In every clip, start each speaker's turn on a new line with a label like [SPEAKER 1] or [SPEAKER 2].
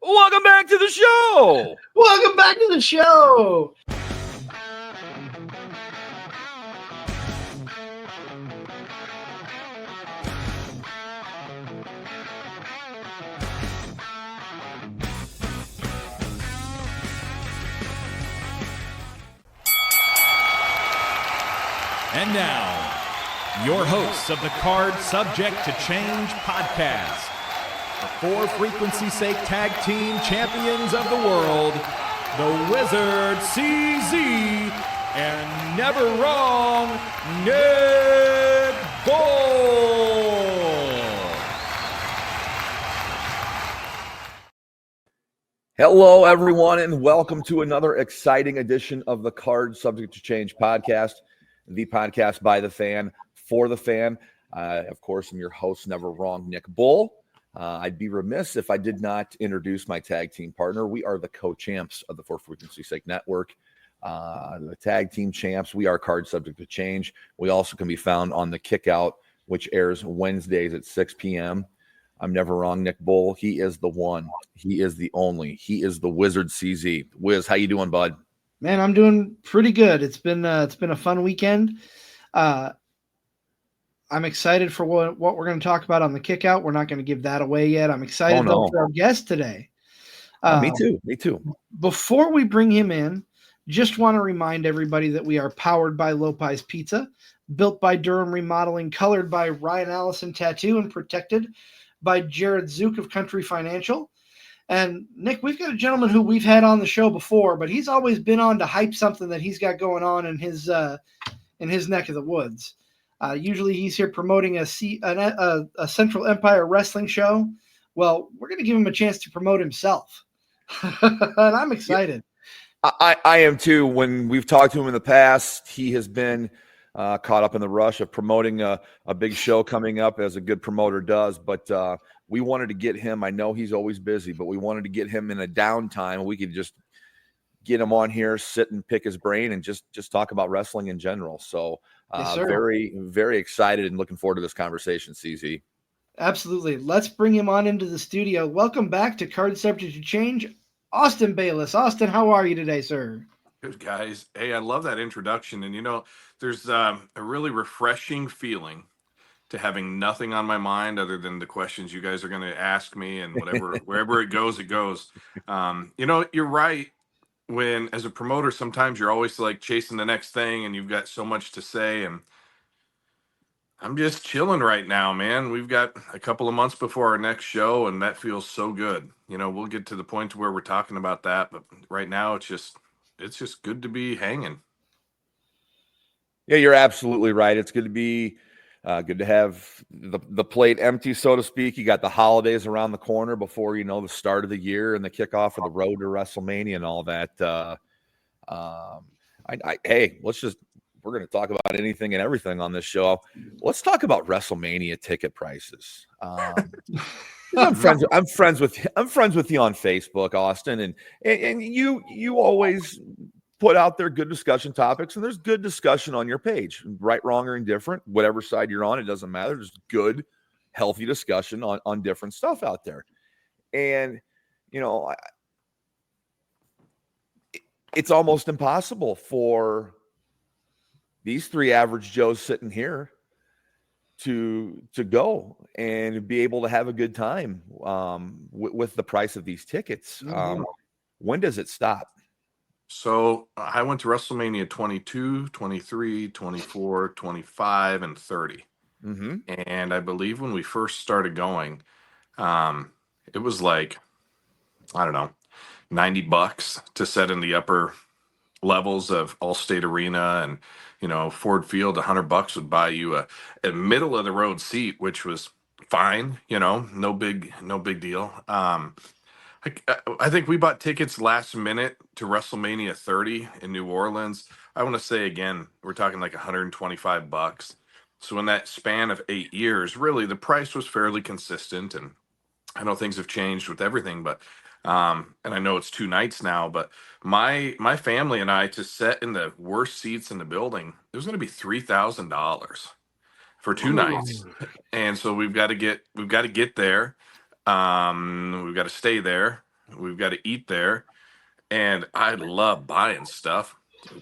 [SPEAKER 1] Welcome back to the show.
[SPEAKER 2] Welcome back to the show.
[SPEAKER 3] And now, your hosts of the Card Subject to Change podcast, the For Frequency's Sake Tag Team Champions of the World, the Wizard CZ, and never wrong, Nick Bull.
[SPEAKER 1] Hello, everyone, and welcome to another exciting edition of the Card Subject to Change podcast, the podcast by the fan, for the fan. Of course, I'm your host, never wrong, Nick Bull. I'd be remiss if I did not introduce my tag team partner. We are the co-champs of the For Frequency's Sake Network, the tag team champs. We are Card Subject to Change. We also can be found on the Kickout, which airs Wednesdays at 6 p.m. I'm never wrong, Nick Bull. He is the one. He is the only. He is the Wizard CZ. Wiz, how you doing, bud?
[SPEAKER 2] Man, I'm doing pretty good. It's been a fun weekend. I'm excited for what we're going to talk about on the Kickout. We're not going to give that away yet. I'm excited though for our guest today.
[SPEAKER 1] Me too.
[SPEAKER 2] Before we bring him in, just want to remind everybody that we are powered by Lopez Pizza, built by Durham Remodeling, colored by Ryan Allison Tattoo, and protected by Jared Zook of Country Financial. And Nick, we've got a gentleman who we've had on the show before, but he's always been on to hype something that he's got going on in his neck of the woods. Usually he's here promoting a Central Empire wrestling show. Well, we're going to give him a chance to promote himself. And I'm excited.
[SPEAKER 1] I am too. When we've talked to him in the past, he has been caught up in the rush of promoting a big show coming up, as a good promoter does. But we wanted to get him. I know he's always busy, but we wanted to get him in a downtime. We could just get him on here, sit and pick his brain, and just talk about wrestling in general. So
[SPEAKER 2] Yes,
[SPEAKER 1] very, very excited and looking forward to this conversation, CZ.
[SPEAKER 2] Absolutely. Let's bring him on into the studio. Welcome back to Card Subject to Change, Austin Bayliss. Austin, how are you today, sir?
[SPEAKER 4] Good, guys. Hey, I love that introduction. And, there's a really refreshing feeling to having nothing on my mind other than the questions you guys are going to ask me, and wherever it goes, it goes. You're right. When, as a promoter, sometimes you're always like chasing the next thing and you've got so much to say. And I'm just chilling right now, man. We've got a couple of months before our next show, and that feels so good. We'll get to the point where we're talking about that. But right now, it's just good to be hanging.
[SPEAKER 1] Yeah, you're absolutely right. It's good to be good to have the plate empty, so to speak. You got the holidays around the corner before, the start of the year and the kickoff of the road to WrestleMania and all that. Hey, we're going to talk about anything and everything on this show. Let's talk about WrestleMania ticket prices. I'm friends with you on Facebook, Austin, and you always put out there good discussion topics, and there's good discussion on your page, right, wrong, or indifferent, whatever side you're on, it doesn't matter. There's good, healthy discussion on different stuff out there. And, it's almost impossible for these three average Joes sitting here to go and be able to have a good time with the price of these tickets. When does it stop?
[SPEAKER 4] So I went to WrestleMania 22, 23, 24, 25, and 30.
[SPEAKER 1] Mm-hmm.
[SPEAKER 4] And I believe when we first started going, it was like, I don't know, $90 to set in the upper levels of Allstate Arena, and Ford Field. $100 would buy you a middle of the road seat, which was fine. No big deal. I think we bought tickets last minute to WrestleMania 30 in New Orleans. I want to say, again, we're talking like $125. So in that span of 8 years, really the price was fairly consistent. And I know things have changed with everything, but and I know it's 2 nights now, but my family and I, to sit in the worst seats in the building, it was going to be $3,000 for 2 nights. And so we've got to get there. We've got to stay there. We've got to eat there, and I love buying stuff.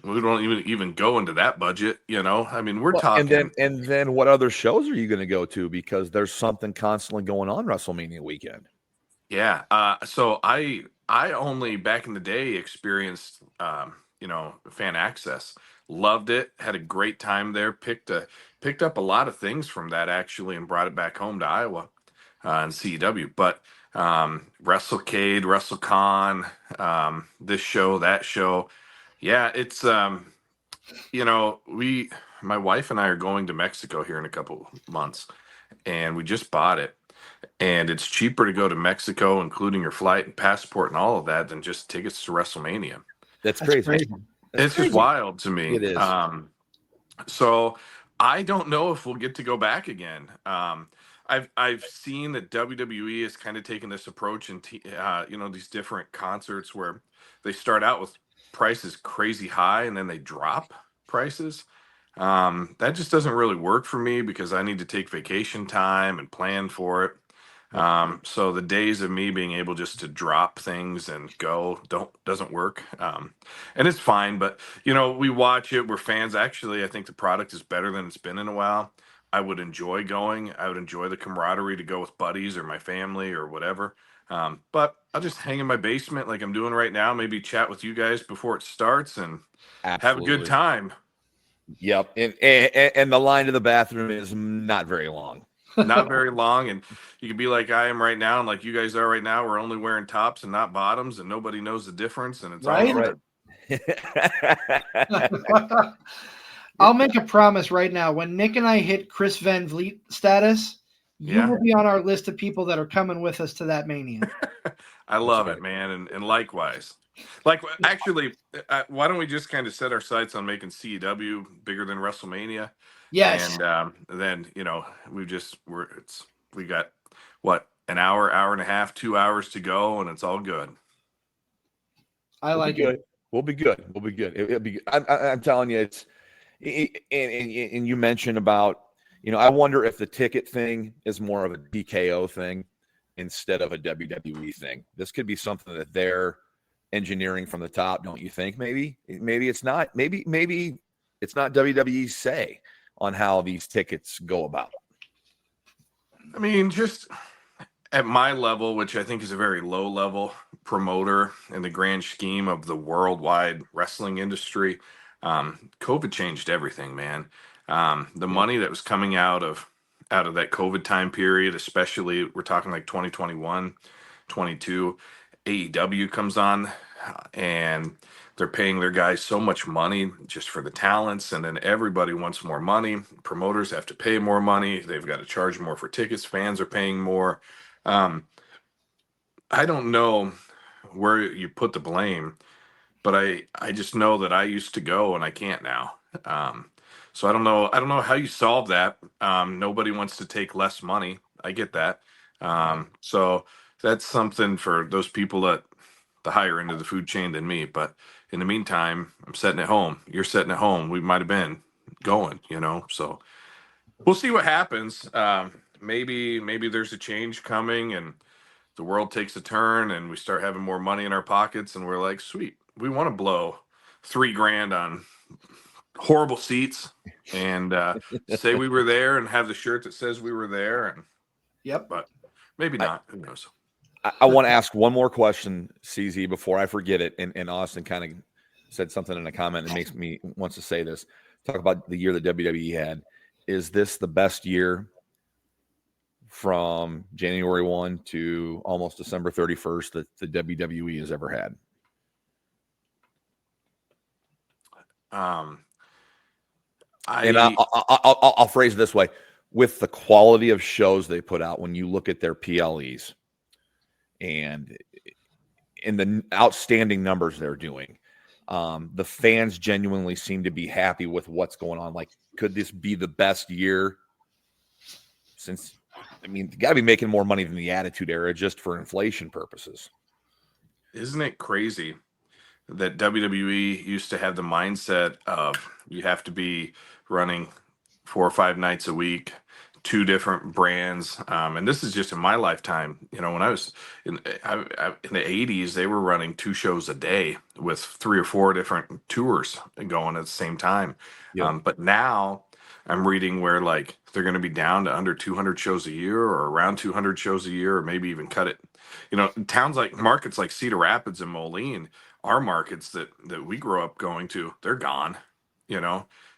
[SPEAKER 4] We don't even go into that budget, you know. I mean, we're
[SPEAKER 1] Well,
[SPEAKER 4] talking.
[SPEAKER 1] and then what other shows are you going to go to? Because there's something constantly going on WrestleMania weekend.
[SPEAKER 4] Yeah. So I only back in the day experienced fan access. Loved it. Had a great time there. Picked up a lot of things from that actually, and brought it back home to Iowa and CEW. But WrestleCade, WrestleCon, this show, that show. Yeah, it's my wife and I are going to Mexico here in a couple months, and we just bought it, and it's cheaper to go to Mexico, including your flight and passport and all of that, than just tickets to WrestleMania.
[SPEAKER 1] That's
[SPEAKER 2] That's
[SPEAKER 1] crazy.
[SPEAKER 2] crazy.
[SPEAKER 1] That's
[SPEAKER 4] It's just
[SPEAKER 1] crazy.
[SPEAKER 4] wild to me.
[SPEAKER 1] It is.
[SPEAKER 4] So I don't know if we'll get to go back again. I've seen that WWE has kind of taken this approach in these different concerts where they start out with prices crazy high and then they drop prices. That just doesn't really work for me because I need to take vacation time and plan for it.
[SPEAKER 1] Yep.
[SPEAKER 4] So the days of me being able just to drop things and go doesn't work. And it's fine, but we watch it. We're fans. Actually, I think the product is better than it's been in a while. I would enjoy going. I would enjoy the camaraderie to go with buddies or my family or whatever. But I'll just hang in my basement like I'm doing right now. Maybe chat with you guys before it starts and have a good
[SPEAKER 1] Absolutely.
[SPEAKER 4] time.
[SPEAKER 1] Yep. And the line to the bathroom is not very long.
[SPEAKER 4] Not very long, and you can be like I am right now, and like you guys are right now. We're only wearing tops and not bottoms, and nobody knows the difference, and it's all
[SPEAKER 2] Right?
[SPEAKER 4] good.
[SPEAKER 2] I'll make a promise right now. When Nick and I hit Chris Van Vliet status, you
[SPEAKER 4] Yeah.
[SPEAKER 2] will be on our list of people that are coming with us to that Mania.
[SPEAKER 4] I love
[SPEAKER 1] right.
[SPEAKER 4] it, man, and likewise. Like, actually, why don't we just kind of set our sights on making CEW bigger than WrestleMania?
[SPEAKER 2] Yes.
[SPEAKER 4] And then we got what, an hour and a half, 2 hours to go, and it's all good.
[SPEAKER 2] I like it.
[SPEAKER 1] We'll be good. We'll be good. It'll be. I'm telling you, and you mentioned about, I wonder if the ticket thing is more of a DKO thing instead of a WWE thing. This could be something that they're engineering from the top, don't you think? Maybe it's not. Maybe it's not WWE's say on how these tickets go about.
[SPEAKER 4] I mean, just at my level, which I think is a very low level promoter in the grand scheme of the worldwide wrestling industry, COVID changed everything, man. The money that was coming out of that COVID time period, especially we're talking like 2021, 22, AEW comes on and they're paying their guys so much money just for the talents, and then everybody wants more money. Promoters have to pay more money. They've got to charge more for tickets. Fans are paying more. I don't know where you put the blame, but I just know that I used to go and I can't now. So I don't know how you solve that. Nobody wants to take less money. I get that. So that's something for those people at the higher end of the food chain than me. But in the meantime, I'm sitting at home. You're sitting at home. We might have been going, so we'll see what happens. Maybe there's a change coming and the world takes a turn and we start having more money in our pockets and we're like, sweet, we want to blow $3,000 on horrible seats and say we were there and have the shirt that says we were there. And
[SPEAKER 2] Yep.
[SPEAKER 4] but maybe not. Who knows?
[SPEAKER 1] I want to ask one more question, CZ, before I forget it. And Austin kind of said something in a comment that makes me wants to say this. Talk about the year that WWE had. Is this the best year from January 1 to almost December 31st that the WWE has ever had? I'll phrase it this way. With the quality of shows they put out, when you look at their PLEs and in the outstanding numbers they're doing, the fans genuinely seem to be happy with what's going on. Like, could this be the best year since, you got to be making more money than the Attitude Era just for inflation purposes.
[SPEAKER 4] Isn't it crazy that WWE used to have the mindset of you have to be running 4 or 5 nights a week, two different brands. And this is just in my lifetime. When I was in the 80s, they were running 2 shows a day with 3 or 4 different tours going at the same time.
[SPEAKER 1] Yep.
[SPEAKER 4] But now I'm reading where like they're going to be down to under 200 shows a year, or around 200 shows a year, or maybe even cut it. Towns like markets like Cedar Rapids and Moline are markets that we grew up going to. They're gone. You're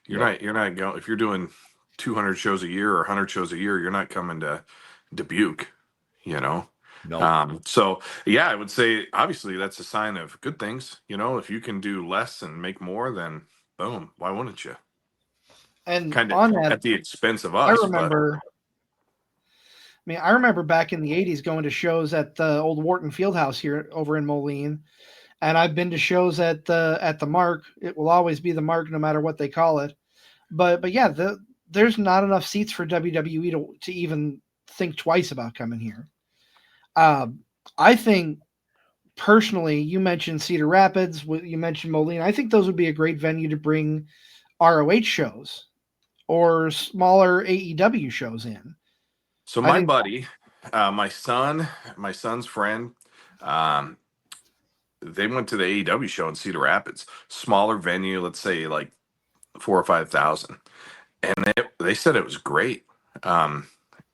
[SPEAKER 1] Yep.
[SPEAKER 4] not going, if you're doing 200 shows a year or 100 shows a year, you're not coming to Dubuque, you know?
[SPEAKER 1] No.
[SPEAKER 4] So yeah, I would say obviously that's a sign of good things. If you can do less and make more, then boom, why wouldn't you?
[SPEAKER 2] And
[SPEAKER 4] Kind of
[SPEAKER 2] on that,
[SPEAKER 4] at the expense of
[SPEAKER 2] I
[SPEAKER 4] us, but
[SPEAKER 2] remember. I remember back in the '80s going to shows at the old Wharton Fieldhouse here over in Moline, and I've been to shows at the Mark. It will always be the Mark, no matter what they call it. But yeah, there's not enough seats for WWE to even think twice about coming here. I think personally, you mentioned Cedar Rapids, you mentioned Moline. I think those would be a great venue to bring ROH shows or smaller AEW shows in.
[SPEAKER 4] so
[SPEAKER 2] I
[SPEAKER 4] my
[SPEAKER 2] think,
[SPEAKER 4] buddy, my son's friend, um, they went to the AEW show in Cedar Rapids, smaller venue, let's say like 4 or 5,000, and they said it was great.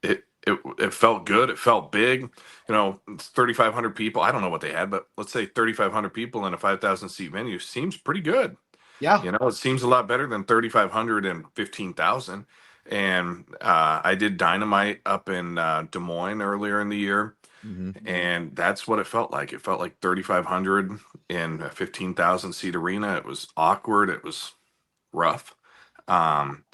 [SPEAKER 4] It felt good. It felt big. It's 3,500 people. I don't know what they had, but let's say 3,500 people in a 5,000 seat venue seems pretty good.
[SPEAKER 2] yeah,
[SPEAKER 4] It seems a lot better than 3,500 and 15,000. And I did Dynamite up in Des Moines earlier in the year,
[SPEAKER 1] Mhm.
[SPEAKER 4] and that's what it felt like. It felt like 3,500 in a 15,000 seat arena. It was awkward. It was rough. Um,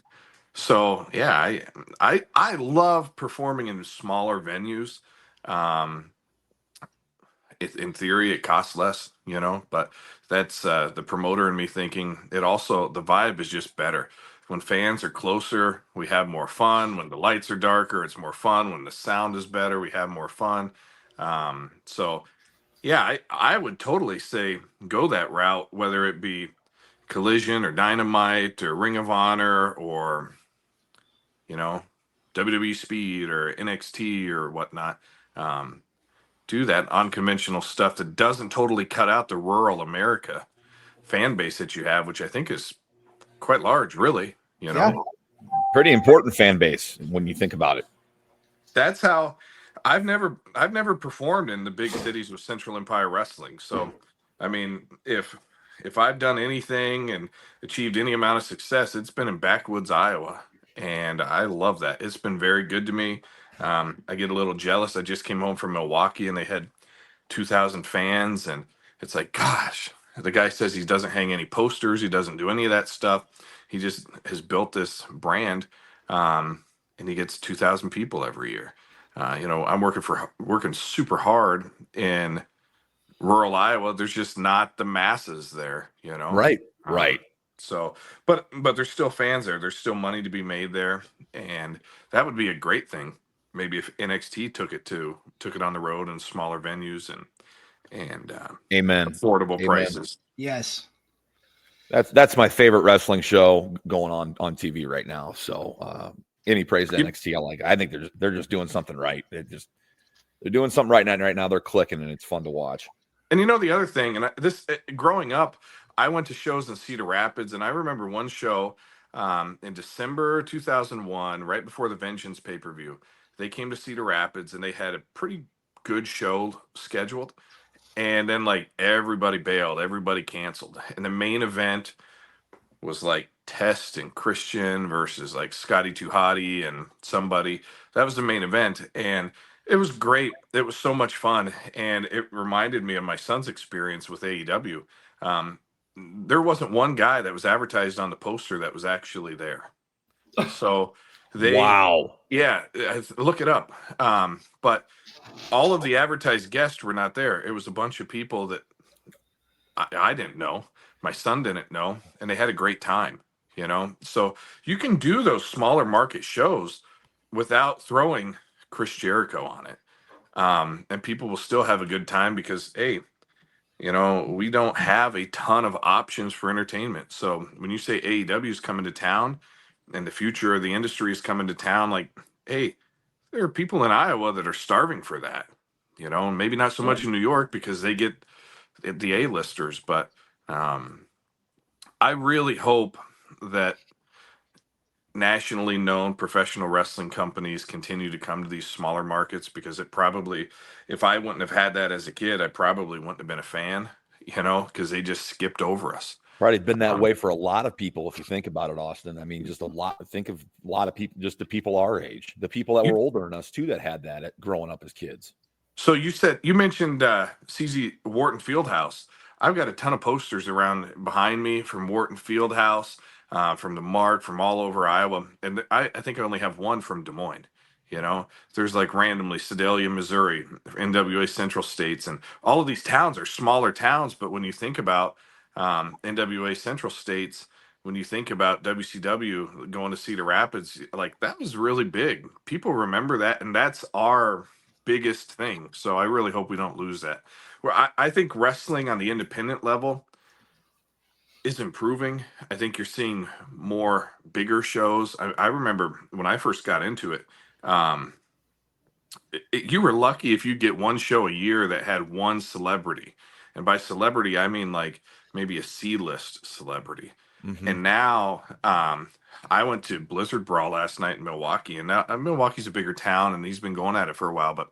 [SPEAKER 4] so yeah, I love performing in smaller venues. Um, in theory, it costs less, but that's the promoter and me thinking. It also, the vibe is just better when fans are closer. We have more fun when the lights are darker. It's more fun when the sound is better. We have more fun. So yeah, I would totally say go that route, whether it be Collision or Dynamite or Ring of Honor or you know, WWE Speed or NXT or whatnot. Um, do that unconventional stuff that doesn't totally cut out the rural America fan base that you have, which I think is quite large, really.
[SPEAKER 2] yeah,
[SPEAKER 1] Pretty important fan base when you think about it.
[SPEAKER 4] That's how I've never performed in the big cities with Central Empire Wrestling. So, I mean, if I've done anything and achieved any amount of success, it's been in backwoods Iowa, and I love that. It's been very good to me. I get a little jealous. I just came home from Milwaukee, and they had 2,000 fans, and it's like, gosh. The guy says he doesn't hang any posters. He doesn't do any of that stuff. He just has built this brand. And he gets 2,000 people every year. I'm working super hard in rural Iowa. There's just not the masses there,
[SPEAKER 1] Right.
[SPEAKER 4] Um,
[SPEAKER 1] Right.
[SPEAKER 4] so, but there's still fans there. There's still money to be made there, and that would be a great thing. Maybe if NXT took it on the road in smaller venues and
[SPEAKER 1] Amen.
[SPEAKER 4] affordable
[SPEAKER 1] Amen.
[SPEAKER 4] prices.
[SPEAKER 2] yes.
[SPEAKER 1] That's my favorite wrestling show going on TV right now. So any praise to
[SPEAKER 4] Yep.
[SPEAKER 1] NXT, I like. I think they're just doing something right. They're doing something right now. Right now they're clicking, and it's fun to watch.
[SPEAKER 4] And the other thing, growing up, I went to shows in Cedar Rapids, and I remember one show in December 2001, right before the Vengeance pay-per-view. They came to Cedar Rapids, and they had a pretty good show scheduled. And then, like, everybody bailed, everybody canceled. And the main event was like Test and Christian versus like Scotty Too Hottie and somebody. That was the main event. And it was great. It was so much fun. And it reminded me of my son's experience with AEW. There wasn't one guy that was advertised on the poster that was actually there. So
[SPEAKER 1] Wow.
[SPEAKER 4] yeah, look it up. But all of the advertised guests were not there. It was a bunch of people that I didn't know. My son didn't know, and they had a great time, So you can do those smaller market shows without throwing Chris Jericho on it. And people will still have a good time because, hey, we don't have a ton of options for entertainment. So when you say AEW is coming to town and the future of the industry is coming to town, like hey, there are people in Iowa that are starving for that, and maybe not so much in New York because they get the A-listers, but I really hope that nationally known professional wrestling companies continue to come to these smaller markets, because if I wouldn't have had that as a kid, I probably wouldn't have been a fan, because they just skipped over us.
[SPEAKER 1] Probably been that way for a lot of people, if you think about it, Austin. I mean, think of a lot of people, just the people our age, the people that were older than us too, that had that growing up as kids.
[SPEAKER 4] So you mentioned CZ Wharton Fieldhouse. I've got a ton of posters around behind me from Wharton Fieldhouse, from the Mart, from all over Iowa, and I think I only have one from Des Moines. There's like randomly Sedalia, Missouri, NWA Central States, and all of these towns are smaller towns. But when you think about NWA Central States, when you think about WCW going to Cedar Rapids, like that was really big. People remember that, and that's our biggest thing. So I really hope we don't lose that. Where I think wrestling on the independent level is improving. I think you're seeing more bigger shows. I remember when I first got into it, you were lucky if you get one show a year that had one celebrity. And by celebrity, I mean like maybe a C-list celebrity.
[SPEAKER 1] Mm-hmm.
[SPEAKER 4] And now I went to Blizzard Brawl last night in Milwaukee, and now Milwaukee's a bigger town, and he's been going at it for a while. But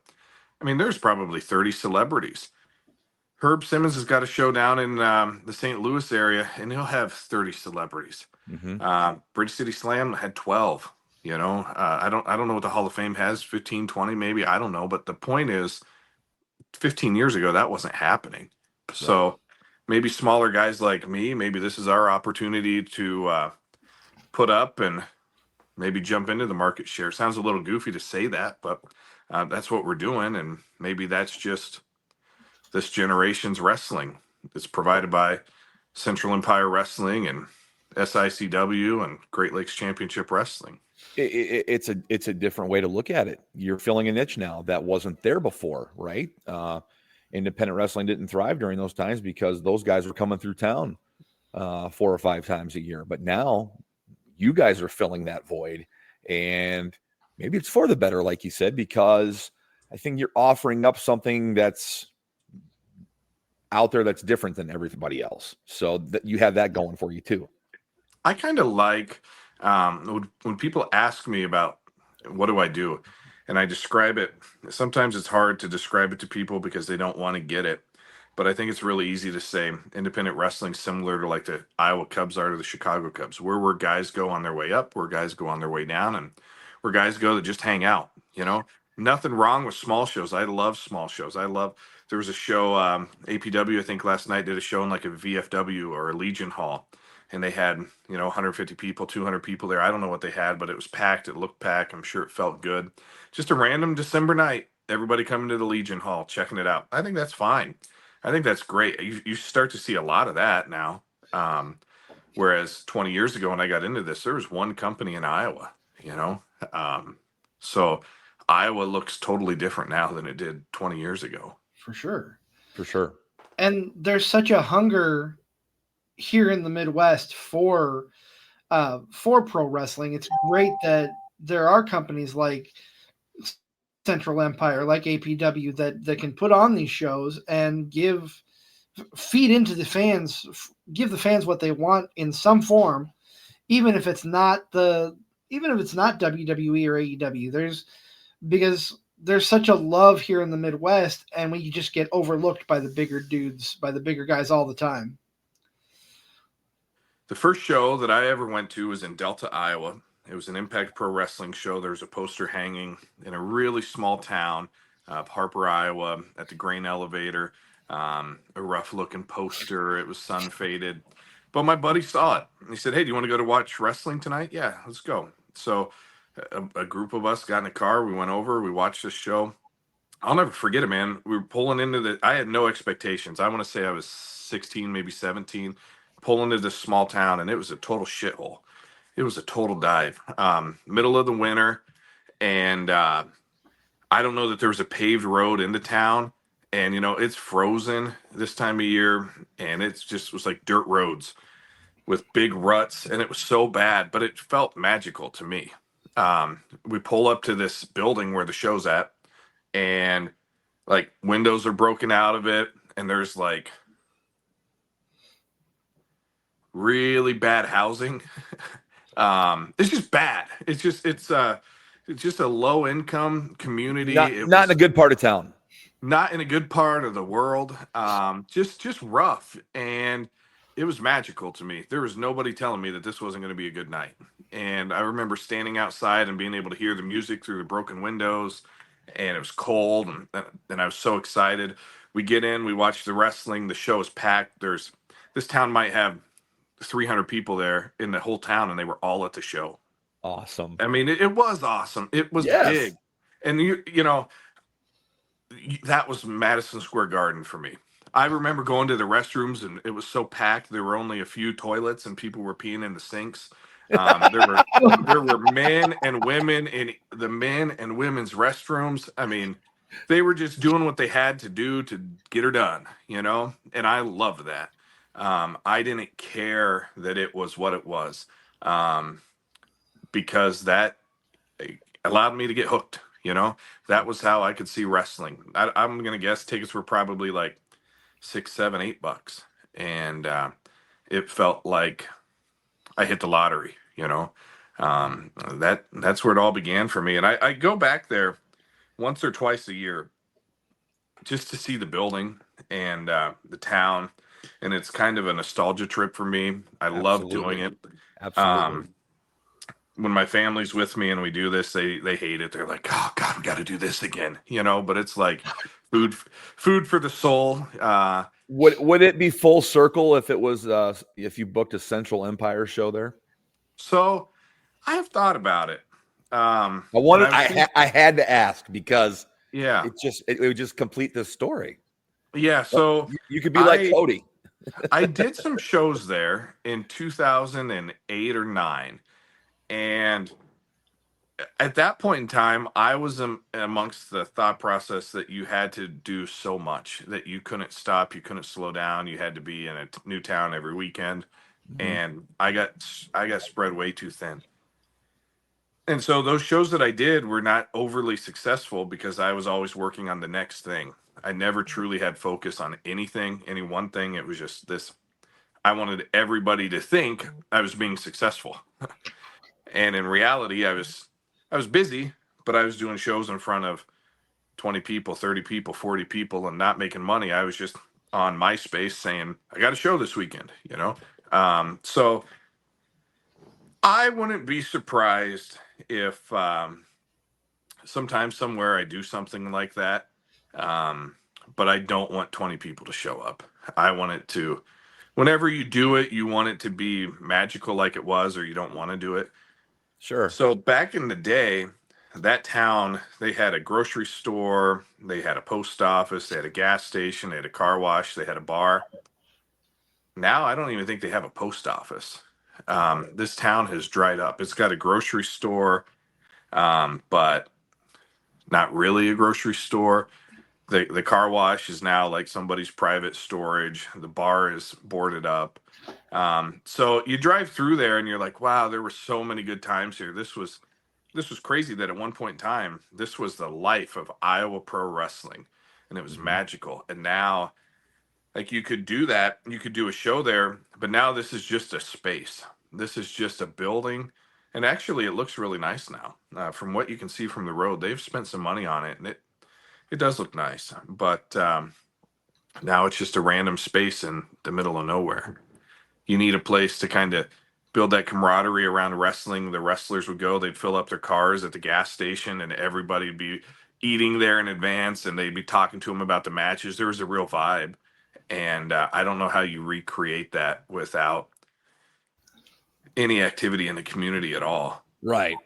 [SPEAKER 4] I mean, there's probably 30 celebrities. Herb Simmons has got a show down in the St. Louis area, and he'll have 30 celebrities.
[SPEAKER 1] Mm-hmm.
[SPEAKER 4] Bridge City Slam had 12. I don't know what the Hall of Fame has, 15, 20 maybe. I don't know. But the point is, 15 years ago, that wasn't happening. Right. So maybe smaller guys like me, maybe this is our opportunity to put up and maybe jump into the market share. Sounds a little goofy to say that, but that's what we're doing. And maybe that's just this generation's wrestling. It's provided by Central Empire Wrestling and SICW and Great Lakes Championship Wrestling.
[SPEAKER 1] It's a different way to look at it. You're filling a niche now that wasn't there before, right? Independent wrestling didn't thrive during those times because those guys were coming through town 4 or 5 times a year. But now you guys are filling that void, and maybe it's for the better, like you said, because I think you're offering up something that's out there that's different than everybody else. So that you have that going for you too.
[SPEAKER 4] I kind of like when people ask me about what do I do, and I describe it. Sometimes it's hard to describe it to people because they don't want to get it. But I think it's really easy to say independent wrestling similar to like the Iowa Cubs are to the Chicago Cubs, where guys go on their way up, where guys go on their way down, and where guys go to just hang out. Nothing wrong with small shows. I love small shows. There was a show, APW, I think last night did a show in like a VFW or a Legion Hall. And they had, 150 people, 200 people there. I don't know what they had, but it was packed. It looked packed. I'm sure it felt good. Just a random December night, everybody coming to the Legion Hall, checking it out. I think that's fine. I think that's great. You start to see a lot of that now. Whereas 20 years ago when I got into this, there was one company in Iowa, so Iowa looks totally different now than it did 20 years ago.
[SPEAKER 2] For sure.
[SPEAKER 1] For sure.
[SPEAKER 2] And there's such a hunger here in the Midwest for pro wrestling. It's great that there are companies like Central Empire, like APW, that can put on these shows and feed into the fans, give the fans what they want in some form, even if it's not WWE or AEW. Because there's such a love here in the Midwest, and we just get overlooked by the bigger dudes, by the bigger guys all the time.
[SPEAKER 4] The first show that I ever went to was in Delta, Iowa. It was an Impact Pro Wrestling show. There's a poster hanging in a really small town, Harper, Iowa, at the grain elevator. A rough-looking poster. It was sun-faded. But my buddy saw it. He said, hey, do you want to go to watch wrestling tonight? Yeah, let's go. So a group of us got in a car. We went over. We watched this show. I'll never forget it, man. We were pulling into I had no expectations. I want to say I was 16, maybe 17. Pulling into this small town, and it was a total shithole. It was a total dive. Middle of the winter, and I don't know that there was a paved road into town. And it's frozen this time of year, and it was like dirt roads with big ruts, and it was so bad, but it felt magical to me. We pull up to this building where the show's at, and like windows are broken out of it, and there's like really bad housing. It's just bad. It's just a low income community. It
[SPEAKER 1] Not in a
[SPEAKER 4] was
[SPEAKER 1] good part of town.
[SPEAKER 4] not in a good part of the world. Just rough, and it was magical to me. There was nobody telling me that this wasn't going to be a good night. And I remember standing outside and being able to hear the music through the broken windows, and it was cold, and I was so excited. We get in, we watch the wrestling. The show is packed. This town might have 300 people there in the whole town, and they were all at the show.
[SPEAKER 1] Awesome.
[SPEAKER 4] I mean, it was awesome. It was
[SPEAKER 1] Yes.
[SPEAKER 4] big, and you know that was Madison Square Garden for me. I remember going to the restrooms, and it was so packed. There were only a few toilets, and people were peeing in the sinks. There were men and women in the men and women's restrooms. I mean, they were just doing what they had to do to get her done, and I loved that. I didn't care that it was what it was, because that allowed me to get hooked. That was how I could see wrestling. I'm gonna guess tickets were probably like $6, $7, $8, and it felt like I hit the lottery. That's where it all began for me. And I go back there once or twice a year just to see the building and the town, and it's kind of a nostalgia trip for me. I love doing it.
[SPEAKER 1] Absolutely.
[SPEAKER 4] When my family's with me and we do this, they hate it. They're like, "Oh God, we got to do this again," But it's like food for the soul.
[SPEAKER 1] Would it be full circle if it was if you booked a Central Empire show there?
[SPEAKER 4] So I have thought about it.
[SPEAKER 1] I had to ask because
[SPEAKER 4] yeah,
[SPEAKER 1] it would just complete this story.
[SPEAKER 4] Yeah, so
[SPEAKER 1] you could be like Cody.
[SPEAKER 4] I did some shows there in 2008 or 9. And at that point in time, I was amongst the thought process that you had to do so much that you couldn't stop, you couldn't slow down, you had to be in a new town every weekend, and I got spread way too thin. And so those shows that I did were not overly successful because I was always working on the next thing. I never truly had focus on anything, any one thing. It was just this. I wanted everybody to think I was being successful. And in reality, I was busy, but I was doing shows in front of 20 people, 30 people, 40 people, and not making money. I was just on MySpace saying, I got a show this weekend, So I wouldn't be surprised if sometimes somewhere I do something like that. But I don't want 20 people to show up. I want it to, whenever you do it, you want it to be magical like it was, or you don't want to do it.
[SPEAKER 1] Sure.
[SPEAKER 4] So back in the day, that town, they had a grocery store, they had a post office, they had a gas station, they had a car wash, they had a bar. Now I don't even think they have a post office. This town has dried up. It's got a grocery store, but not really a grocery store. The car wash is now like somebody's private storage. The bar is boarded up. So you drive through there and you're like, wow, there were so many good times here. This was crazy that at one point in time, this was the life of Iowa pro wrestling, and it was magical. And now, like, you could do that, you could do a show there, but now this is just a space. This is just a building. And actually, it looks really nice now. From what you can see from the road, they've spent some money on it, and it does look nice. But now it's just a random space in the middle of nowhere. You need a place to kind of build that camaraderie around wrestling. The wrestlers would go, they'd fill up their cars at the gas station, and everybody would be eating there in advance, and they'd be talking to them about the matches. There was a real vibe. And I don't know how you recreate that without any activity in the community at all.
[SPEAKER 1] Right.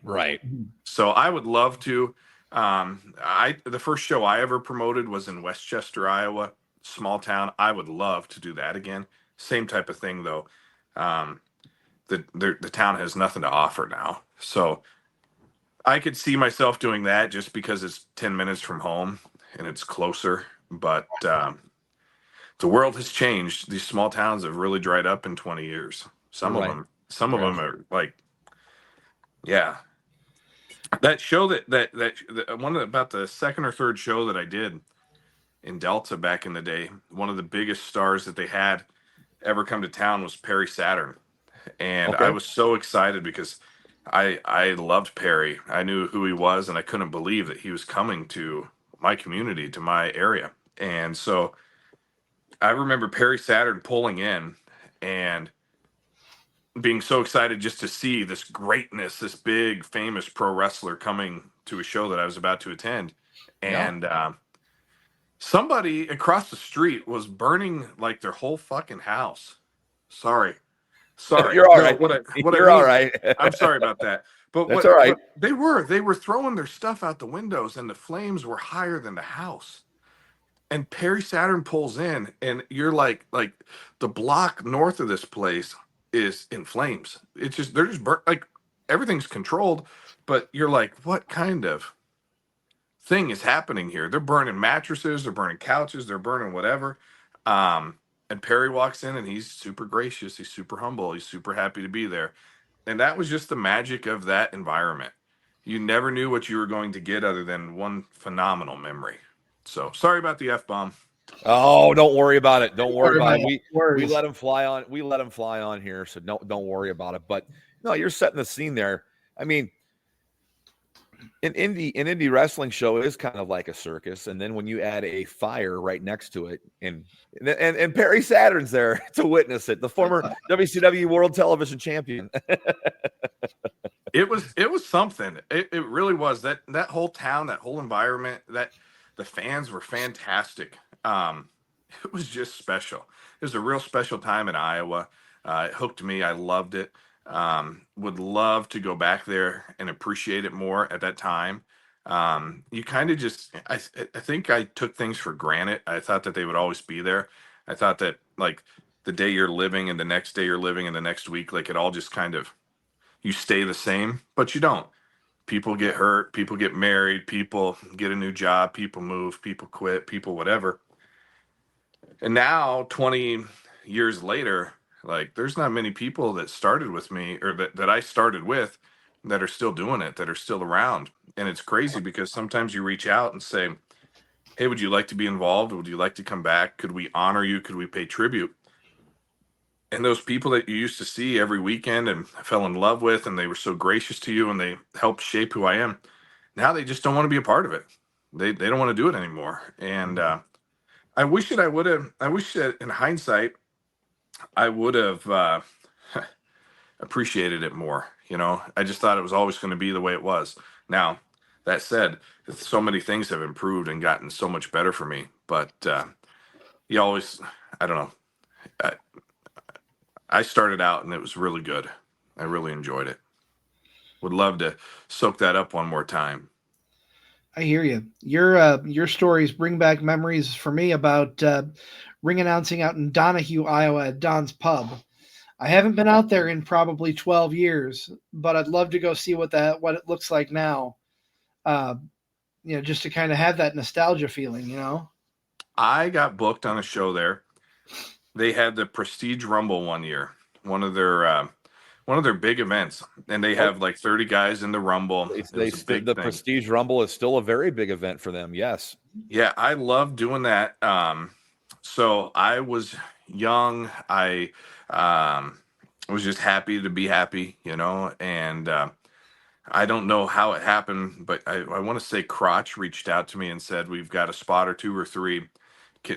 [SPEAKER 4] So I would love to. The first show I ever promoted was in Westchester, Iowa, small town. I would love to do that again. Same type of thing, though. The town has nothing to offer now. So I could see myself doing that just because it's 10 minutes from home and it's closer. But the world has changed. These small towns have really dried up in 20 years. Some of them are like, yeah. That show that one of about the second or third show that I did in Delta back in the day, one of the biggest stars that they had ever come to town was Perry Saturn. And I
[SPEAKER 1] Okay.
[SPEAKER 4] was so excited because I loved Perry. I knew who he was, and I couldn't believe that he was coming to my community, to my area. And so I remember Perry Saturn pulling in and being so excited just to see this greatness, this big famous pro wrestler coming to a show that I was about to attend.
[SPEAKER 1] Yeah.
[SPEAKER 4] And somebody across the street was burning like their whole fucking house. Sorry.
[SPEAKER 1] You're all
[SPEAKER 4] No,
[SPEAKER 1] right.
[SPEAKER 4] what I
[SPEAKER 1] You're all
[SPEAKER 4] mean,
[SPEAKER 1] right.
[SPEAKER 4] I'm sorry about that. But
[SPEAKER 1] That's all right.
[SPEAKER 4] but they were throwing their stuff out the windows, and the flames were higher than the house. And Perry Saturn pulls in, and you're like the block north of this place is in flames. It's just they're just burnt, like everything's controlled, but you're like, what kind of thing is happening here? They're burning mattresses, they're burning couches, they're burning whatever. And Perry walks in, and he's super gracious, he's super humble, he's super happy to be there. And that was just the magic of that environment. You never knew what you were going to get other than one phenomenal memory. So sorry about the F bomb.
[SPEAKER 1] Oh, don't worry about it. Don't worry about it. We
[SPEAKER 2] Worries.
[SPEAKER 1] let him fly on. We let him fly on here, so don't worry about it. But no, you're setting the scene there. I mean, an indie wrestling show is kind of like a circus, and then when you add a fire right next to it, and Perry Saturn's there to witness it, the former WCW World Television Champion.
[SPEAKER 4] It was something. It really was. That whole town, that whole environment, that the fans were fantastic. It was just special. It was a real special time in Iowa. It hooked me. I loved it. Would love to go back there and appreciate it more at that time. You kind of just, I think I took things for granted. I thought that they would always be there. I thought that like the day you're living and the next day you're living and the next week, like it all just kind of, you stay the same, but you don't. People get hurt, people get married, people get a new job, people move, people quit, people whatever. And now 20 years later, like there's not many people that started with me or that I started with that are still doing it, that are still around. And it's crazy because sometimes you reach out and say, hey, would you like to be involved? Would you like to come back? Could we honor you? Could we pay tribute? And those people that you used to see every weekend and fell in love with, and they were so gracious to you and they helped shape who I am, now they just don't want to be a part of it. They don't want to do it anymore. And I wish that in hindsight, I would have appreciated it more. You know, I just thought it was always going to be the way it was. Now, that said, so many things have improved and gotten so much better for me. But you always, I don't know. I started out and it was really good. I really enjoyed it. Would love to soak that up one more time.
[SPEAKER 2] I hear you. Your stories bring back memories for me about ring announcing out in Donahue, Iowa at Don's Pub. I haven't been out there in probably 12 years, but I'd love to go see what it looks like now. Just to kind of have that nostalgia feeling,
[SPEAKER 4] I got booked on a show there. They had the Prestige Rumble one year, one of their big events, and they have like 30 guys in the Rumble.
[SPEAKER 1] The Prestige Rumble is still a very big event for them. Yes.
[SPEAKER 4] Yeah, I love doing that. So I was young. I was just happy to be happy, and I don't know how it happened, but I want to say Crotch reached out to me and said, we've got a spot or two or three.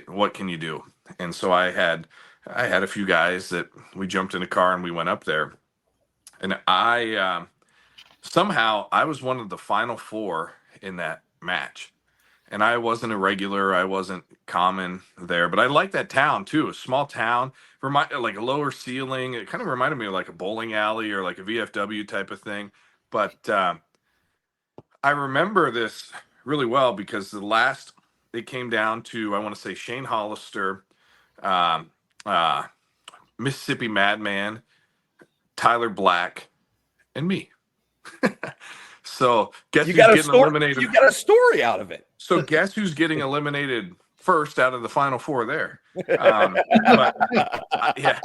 [SPEAKER 4] What can you do? And so I had a few guys that we jumped in a car and we went up there. And I somehow I was one of the final four in that match. And I wasn't a regular, I wasn't common there, but I like that town too. A small town, like a lower ceiling. It kind of reminded me of like a bowling alley or like a VFW type of thing. But I remember this really well because it came down to, I want to say Shane Hollister, Mississippi Madman, Tyler Black, and me. So guess who's getting eliminated?
[SPEAKER 1] You got a story out of it.
[SPEAKER 4] So guess who's getting eliminated first out of the final four there. But yeah.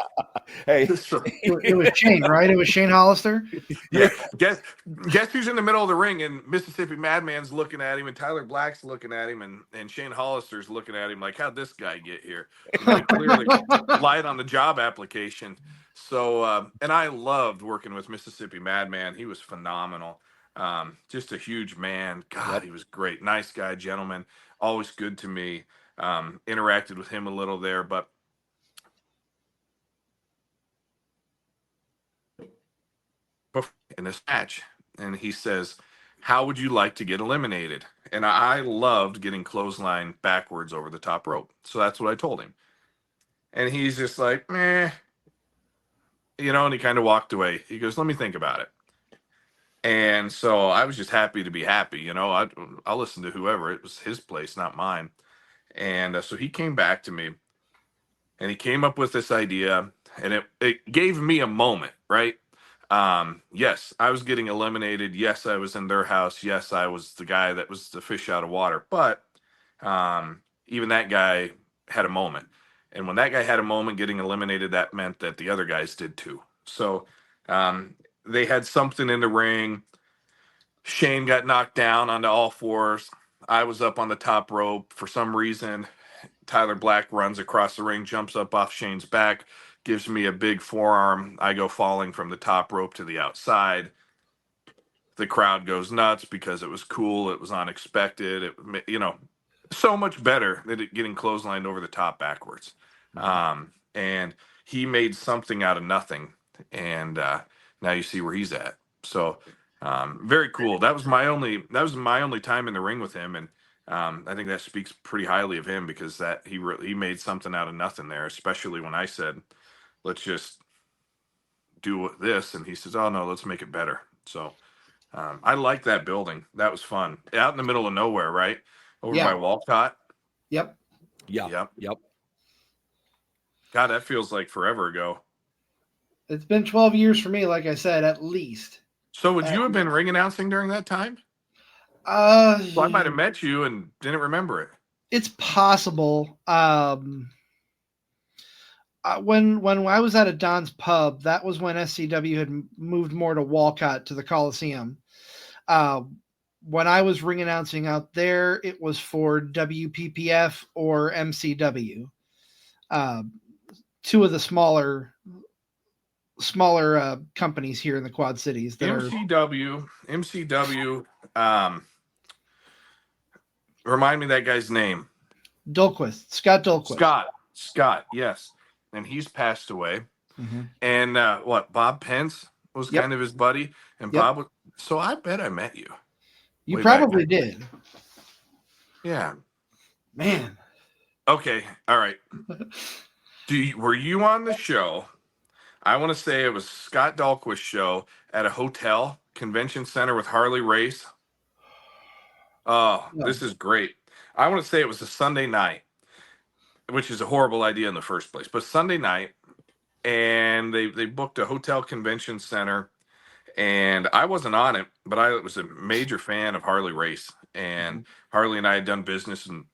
[SPEAKER 1] Hey,
[SPEAKER 4] So,
[SPEAKER 2] It was Shane, right? It was Shane Hollister.
[SPEAKER 4] yeah. Guess who's in the middle of the ring, and Mississippi Madman's looking at him, and Tyler Black's looking at him, and Shane Hollister's looking at him like, how'd this guy get here? You know, he clearly lied on the job application. So, and I loved working with Mississippi Madman. He was phenomenal. Just a huge man. God, he was great. Nice guy, gentleman. Always good to me. Interacted with him a little there, but in this match, and he says, how would you like to get eliminated? And I loved getting clothesline backwards over the top rope. So that's what I told him. And he's just like, meh. You know, and he kind of walked away. He goes, let me think about it. And so I was just happy to be happy. You know, I'll listen to whoever. It was his place, not mine. And so he came back to me, and he came up with this idea, and it gave me a moment, right? Yes, I was getting eliminated. Yes, I was in their house. Yes, I was the guy that was the fish out of water. But even that guy had a moment. And when that guy had a moment getting eliminated, that meant that the other guys did too. So they had something in the ring. Shane got knocked down onto all fours. I was up on the top rope. For some reason, Tyler Black runs across the ring, jumps up off Shane's back, gives me a big forearm. I go falling from the top rope to the outside. The crowd goes nuts because it was cool. It was unexpected. It, you know, so much better than it getting clotheslined over the top backwards. And he made something out of nothing. And now you see where he's at. So very cool. That was my only time in the ring with him. And I think that speaks pretty highly of him, because that he made something out of nothing there, especially when I said, let's just do this. And he says, oh no, let's make it better. So I like that building. That was fun. Out in the middle of nowhere, right? Over by Walcott.
[SPEAKER 2] Yep.
[SPEAKER 1] Yep.
[SPEAKER 4] God, that feels like forever ago.
[SPEAKER 2] It's been 12 years for me, like I said, at least.
[SPEAKER 4] So would you have been ring announcing during that time? So I might have met you and didn't remember it.
[SPEAKER 2] It's possible. When I was at a Don's Pub, that was when SCW had moved more to Walcott, to the Coliseum. When I was ring announcing out there, it was for WPPF or MCW. Two of the smaller companies here in the Quad Cities.
[SPEAKER 4] MCW. Remind me that guy's name.
[SPEAKER 2] Dulquist, Scott Dulquist.
[SPEAKER 4] Scott, yes. And he's passed away.
[SPEAKER 2] Mm-hmm.
[SPEAKER 4] And Bob Pence was kind of his buddy. And Bob was, so I bet I met you.
[SPEAKER 2] You probably did.
[SPEAKER 4] Yeah.
[SPEAKER 2] Man.
[SPEAKER 4] Okay. All right. Were you on the show? I want to say it was Scott Dahlquist's show at a hotel convention center with Harley Race. Oh, This is great. I want to say it was a Sunday night, which is a horrible idea in the first place, but Sunday night, and they booked a hotel convention center, and I wasn't on it, but I was a major fan of Harley Race, and Harley and I had done business and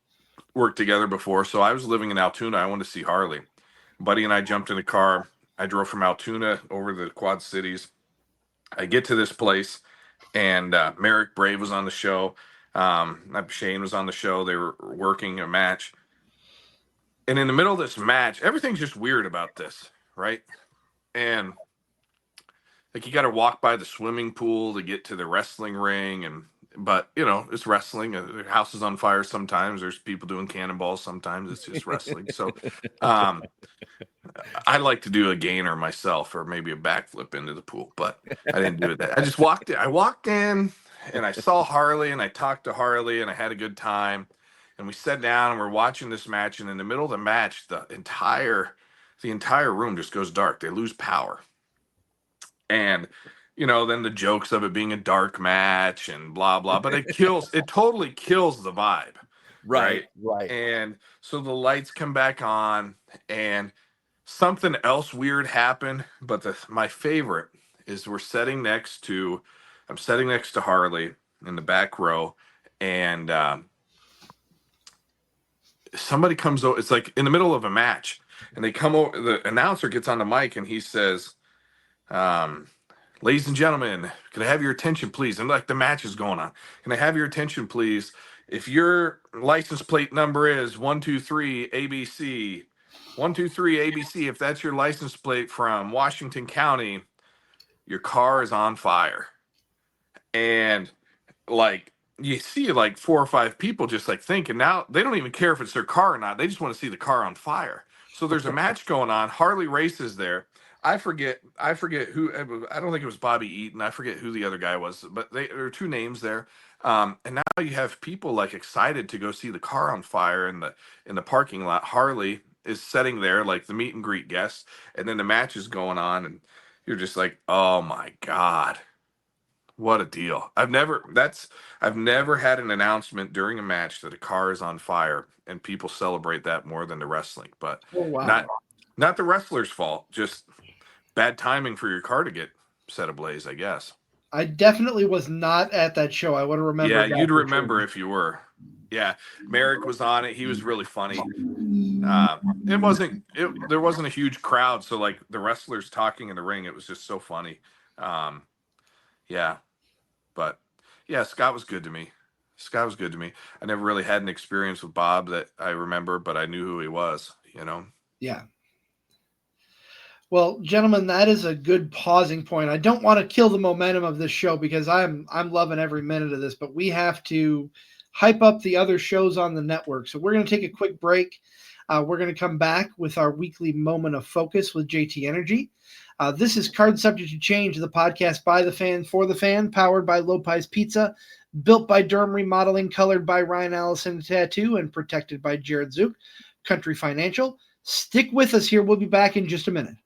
[SPEAKER 4] worked together before. So I was living in Altoona. I wanted to see Harley. Buddy and I jumped in a car. I drove from Altoona over the Quad Cities. I get to this place, and Merrick Brave was on the show. Shane was on the show. They were working a match. And in the middle of this match, everything's just weird about this, right? And like, you got to walk by the swimming pool to get to the wrestling ring. But, you know, it's wrestling. The house is on fire sometimes. There's people doing cannonballs sometimes. It's just wrestling. So I like to do a gainer myself, or maybe a backflip into the pool, but I didn't do that. I just walked in. I walked in, and I saw Harley, and I talked to Harley, and I had a good time. And we sat down, and we're watching this match. And in the middle of the match, the entire room just goes dark. They lose power. And, you know, then the jokes of it being a dark match and blah, blah, but it totally kills the vibe. Right. And so the lights come back on, and something else weird happened. But my favorite is I'm sitting next to Harley in the back row, and somebody comes over. It's like in the middle of a match, and they come over. The announcer gets on the mic and he says, "Ladies and gentlemen, can I have your attention, please?" And like the match is going on. Can I have your attention, please? If your license plate number is 123 ABC, 123 ABC, if that's your license plate from Washington County, your car is on fire. And like you see like 4 or 5 people just like thinking now they don't even care if it's their car or not. They just want to see the car on fire. So there's a match going on. Harley races there. I forget who. I don't think it was Bobby Eaton. I forget who the other guy was, but there are two names there. And now you have people like excited to go see the car on fire in the parking lot. Harley is sitting there like the meet and greet guest, and then the match is going on, and you're just like, oh my god, what a deal. I've never had an announcement during a match that a car is on fire and people celebrate that more than the wrestling. But
[SPEAKER 2] Oh, wow.
[SPEAKER 4] not the wrestler's fault, just bad timing for your car to get set ablaze, I guess.
[SPEAKER 2] I definitely was not at that show. I would have remembered.
[SPEAKER 4] Yeah,
[SPEAKER 2] that
[SPEAKER 4] you'd
[SPEAKER 2] for
[SPEAKER 4] remember
[SPEAKER 2] sure.
[SPEAKER 4] if you were. Yeah, Merrick was on it. He was really funny. There wasn't a huge crowd, so like the wrestlers talking in the ring, it was just so funny. Yeah. But yeah, Scott was good to me. I never really had an experience with Bob that I remember, but I knew who he was,
[SPEAKER 2] Yeah. Well, gentlemen, that is a good pausing point. I don't want to kill the momentum of this show because I'm loving every minute of this, but we have to hype up the other shows on the network. So we're going to take a quick break. We're going to come back with our weekly moment of focus with JT Energy. This is Card Subject to Change, the podcast by the fan, for the fan, powered by Lopez Pizza, built by Durham Remodeling, colored by Ryan Allison Tattoo, and protected by Jared Zook, Country Financial. Stick with us here. We'll be back in just a minute.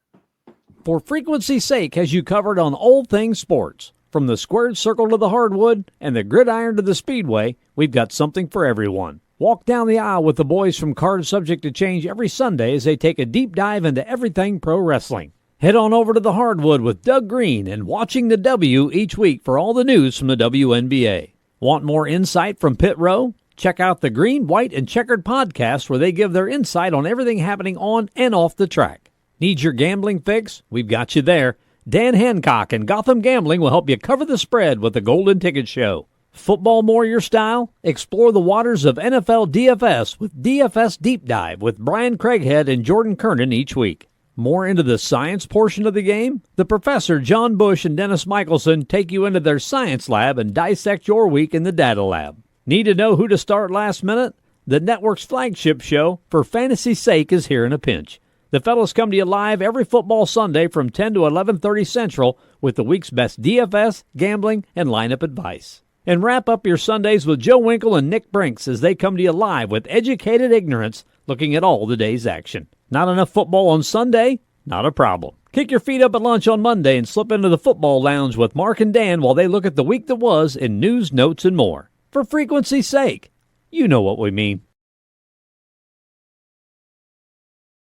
[SPEAKER 5] For frequency's sake, has you covered on all things sports. From the squared circle to the hardwood and the gridiron to the speedway, we've got something for everyone. Walk down the aisle with the boys from Card Subject to Change every Sunday as they take a deep dive into everything pro wrestling. Head on over to the hardwood with Doug Green and Watching the W each week for all the news from the WNBA. Want more insight from Pit Row? Check out the Green, White, and Checkered podcast where they give their insight on everything happening on and off the track. Need your gambling fix? We've got you there. Dan Hancock and Gotham Gambling will help you cover the spread with the Golden Ticket Show. Football more your style? Explore the waters of NFL DFS with DFS Deep Dive with Brian Craighead and Jordan Kernan each week. More into the science portion of the game? The Professor John Bush and Dennis Michelson take you into their science lab and dissect your week in the data lab. Need to know who to start last minute? The network's flagship show, For Fantasy's Sake, is here in a pinch. The fellas come to you live every football Sunday from 10 to 11:30 Central with the week's best DFS, gambling, and lineup advice. And wrap up your Sundays with Joe Winkle and Nick Brinks as they come to you live with educated ignorance, looking at all the day's action. Not enough football on Sunday? Not a problem. Kick your feet up at lunch on Monday and slip into the football lounge with Mark and Dan while they look at the week that was in news, notes, and more. For frequency's sake, you know what we mean.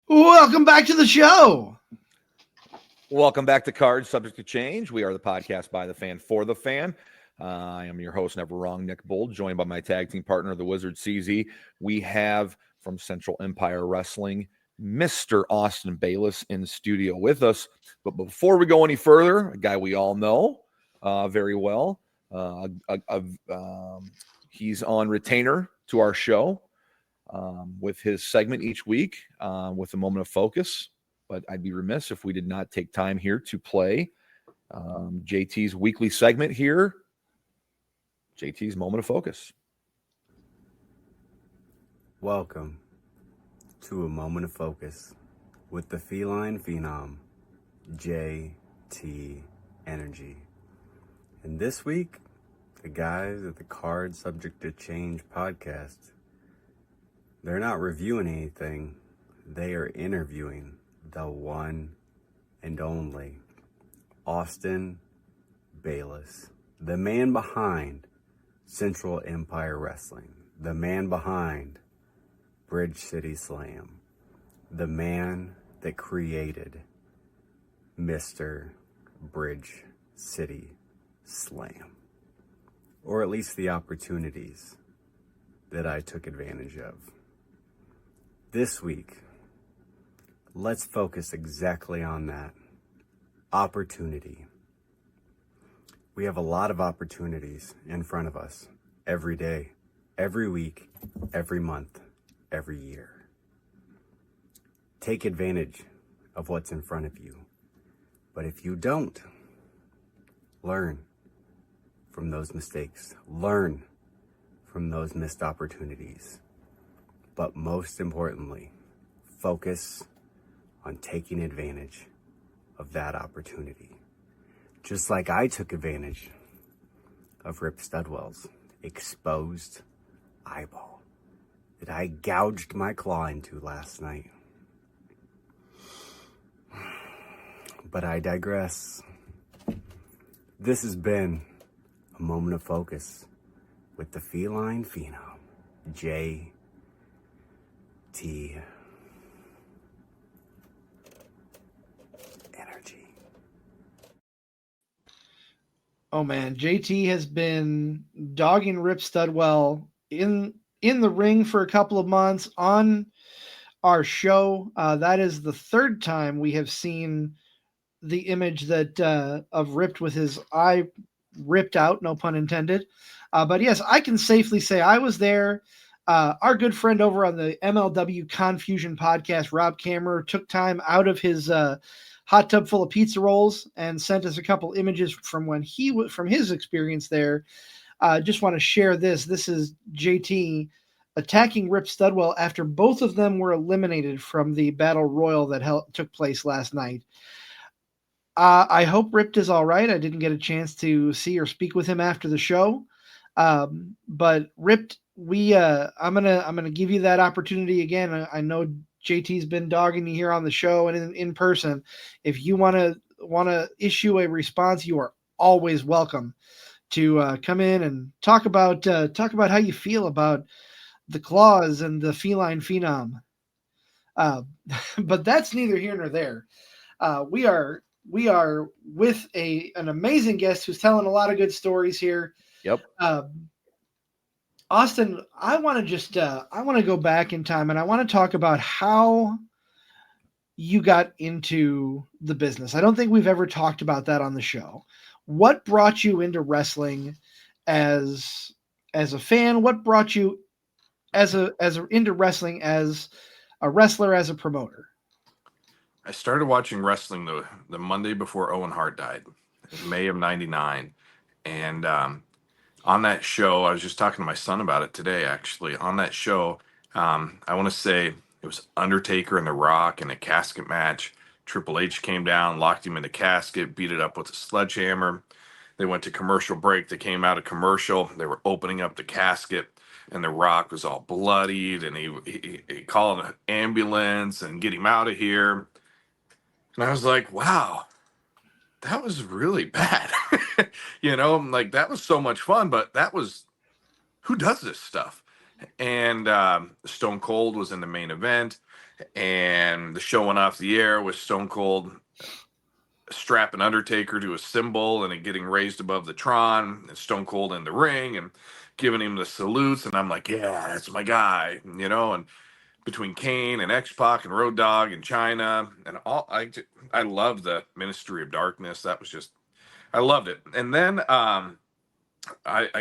[SPEAKER 2] Welcome back to the show.
[SPEAKER 1] Welcome back to Cards Subject to Change. We are the podcast by the fan, for the fan. I am your host, never wrong, Nick Bold, joined by my tag team partner, the Wizard CZ. We have from Central Empire Wrestling, Mr. Austin Bayliss in the studio with us. But before we go any further, a guy we all know very well, he's on retainer to our show with his segment each week with a moment of focus. But I'd be remiss if we did not take time here to play JT's weekly segment here. JT's moment of focus.
[SPEAKER 6] Welcome to a moment of focus with the feline phenom, JT Energy. And this week, the guys at the Card Subject to Change podcast, they're not reviewing anything. They are interviewing the one and only Austin Bayliss, the man behind Central Empire Wrestling, the man behind Bridge City Slam, the man that created Mr. Bridge City Slam, or at least the opportunities that I took advantage of. This week, let's focus exactly on that. Opportunity. We have a lot of opportunities in front of us every day, every week, every month, every year. Take advantage of what's in front of you. But if you don't, learn from those mistakes. Learn from those missed opportunities. But most importantly, focus on taking advantage of that opportunity. Just like I took advantage of Rip Studwell's exposed eyeball that I gouged my claw into last night. But I digress. This has been a moment of focus with the feline phenom, J.T. Energy.
[SPEAKER 2] Oh man, JT has been dogging Rip Studwell in the ring for a couple of months on our show. That is the third time we have seen the image that of Ripped with his eye ripped out, no pun intended. But yes, I can safely say I was there. Our good friend over on the MLW Confusion podcast, Rob Kammerer, took time out of his hot tub full of pizza rolls and sent us a couple images from when from his experience there. Just want to share this. This is JT attacking Rip Studwell after both of them were eliminated from the battle royal that took place last night. I hope Ripped is all right. I didn't get a chance to see or speak with him after the show, but Ripped, I'm gonna give you that opportunity again. I know JT's been dogging you here on the show and in person. If you wanna issue a response, you are always welcome to come in and talk about how you feel about the claws and the feline phenom. But that's neither here nor there. We are with an amazing guest who's telling a lot of good stories here.
[SPEAKER 1] Yep.
[SPEAKER 2] Austin, I want to go back in time and I want to talk about how you got into the business. I don't think we've ever talked about that on the show. What brought you into wrestling as a fan? What brought you into wrestling as a wrestler, as a promoter?
[SPEAKER 4] I started watching wrestling the Monday before Owen Hart died, May of '99, and on that show, I was just talking to my son about it today. Actually, on that show, I want to say it was Undertaker and The Rock in a casket match. Triple H came down, locked him in the casket, beat it up with a sledgehammer. They went to commercial break. They came out of commercial. They were opening up the casket, and The Rock was all bloodied, and he called an ambulance and get him out of here. And I was like, wow, that was really bad. Like that was so much fun, but that was, who does this stuff? And Stone Cold was in the main event, and the show went off the air with Stone Cold strapping Undertaker to a cymbal and it getting raised above the Tron, and Stone Cold in the ring and giving him the salutes. And I'm like, yeah, that's my guy, and between Kane and X-Pac and Road Dogg and China and all, I love the Ministry of Darkness. That was just, I loved it. And then I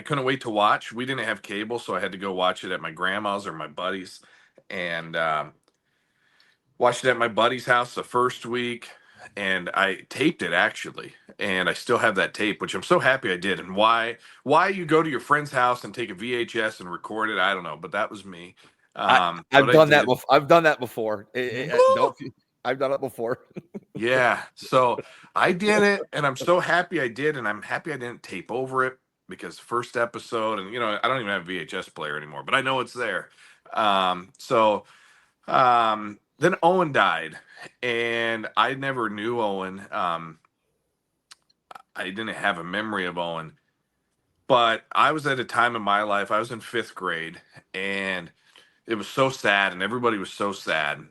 [SPEAKER 4] couldn't wait to watch. We didn't have cable, so I had to go watch it at my grandma's or my buddy's, and watched it at my buddy's house the first week. And I taped it actually, and I still have that tape, which I'm so happy I did. And why you go to your friend's house and take a VHS and record it, I don't know, but that was me.
[SPEAKER 1] I've done that before. I've done that before. I've done it before.
[SPEAKER 4] Yeah. So I did it, and I'm so happy I did, and I'm happy I didn't tape over it, because first episode, and I don't even have a VHS player anymore, but I know it's there. Then Owen died, and I never knew Owen. I didn't have a memory of Owen, but I was at a time in my life, I was in 5th grade, and it was so sad, and everybody was so sad.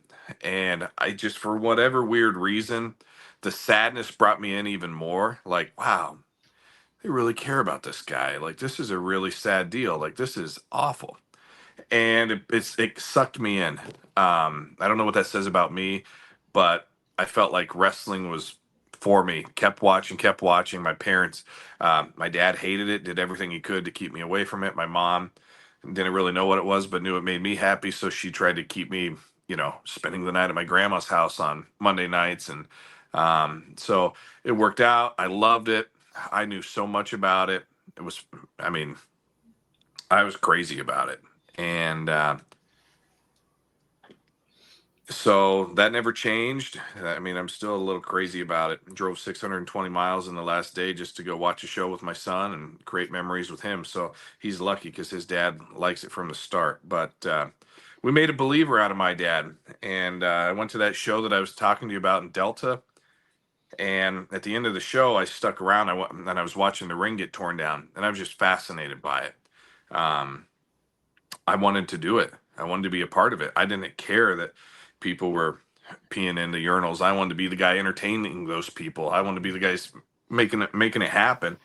[SPEAKER 4] And I just, for whatever weird reason, the sadness brought me in even more. Like, wow, they really care about this guy. Like, this is a really sad deal. Like, this is awful. and it sucked me in. I don't know what that says about me, but I felt like wrestling was for me. Kept watching. My parents, my dad hated it, did everything he could to keep me away from it. My mom didn't really know what it was, but knew it made me happy, so she tried to keep me, spending the night at my grandma's house on Monday nights, and so it worked out. I loved it. I knew so much about it. It was, I mean, I was crazy about it, and so that never changed. I mean, I'm still a little crazy about it. Drove 620 miles in the last day just to go watch a show with my son and create memories with him. So he's lucky because his dad likes it from the start. But we made a believer out of my dad. And I went to that show that I was talking to you about in Delta. And at the end of the show, I stuck around and I was watching the ring get torn down. And I was just fascinated by it. I wanted to do it. I wanted to be a part of it. I didn't care that people were peeing in the urinals. I wanted to be the guy entertaining those people. I wanted to be the guys making it happen.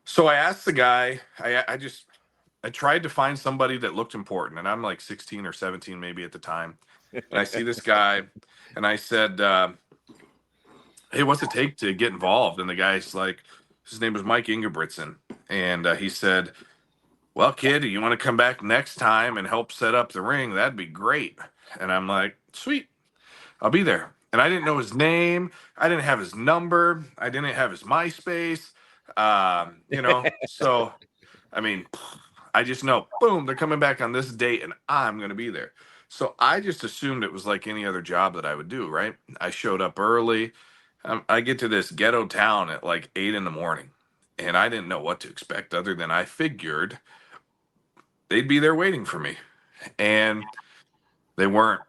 [SPEAKER 4] So I asked the guy. I tried to find somebody that looked important, and I'm like 16 or 17 maybe at the time. And I see this guy, and I said, "Hey, what's it take to get involved?" And the guy's like, his name was Mike Ingebrigtsen, and he said, "Well, kid, you want to come back next time and help set up the ring? That'd be great." And I'm like, "Sweet, I'll be there." And I didn't know his name. I didn't have his number. I didn't have his MySpace. So, I mean, I just know, boom, they're coming back on this date and I'm going to be there. So I just assumed it was like any other job that I would do, right? I showed up early. I get to this ghetto town at like 8 in the morning, and I didn't know what to expect other than I figured they'd be there waiting for me. And they weren't.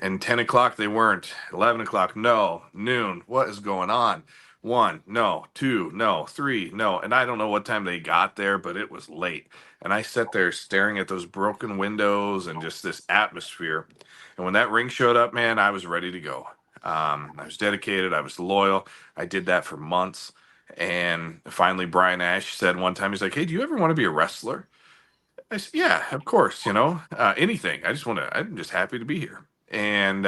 [SPEAKER 4] And 10 o'clock, they weren't. 11 o'clock, no. Noon, what is going on? 1, no. 2, no. 3, no. And I don't know what time they got there, but it was late. And I sat there staring at those broken windows and just this atmosphere. And when that ring showed up, man, I was ready to go. I was dedicated. I was loyal. I did that for months. And finally, Brian Ash said one time, he's like, "Hey, do you ever want to be a wrestler?" I said, "Yeah, of course, anything. I'm just happy to be here." And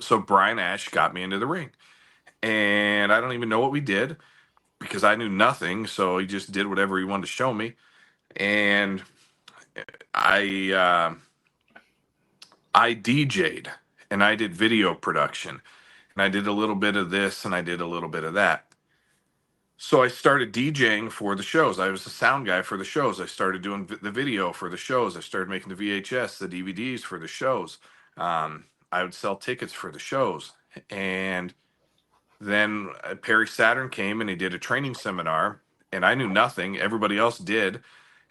[SPEAKER 4] so Brian Ash got me into the ring. And I don't even know what we did because I knew nothing. So he just did whatever he wanted to show me. And I DJ'd and I did video production. And I did a little bit of this and I did a little bit of that. So I started DJing for the shows. I was the sound guy for the shows. I started doing the video for the shows. I started making the VHS, the DVDs for the shows. I would sell tickets for the shows. And then Perry Saturn came and he did a training seminar, and I knew nothing. Everybody else did.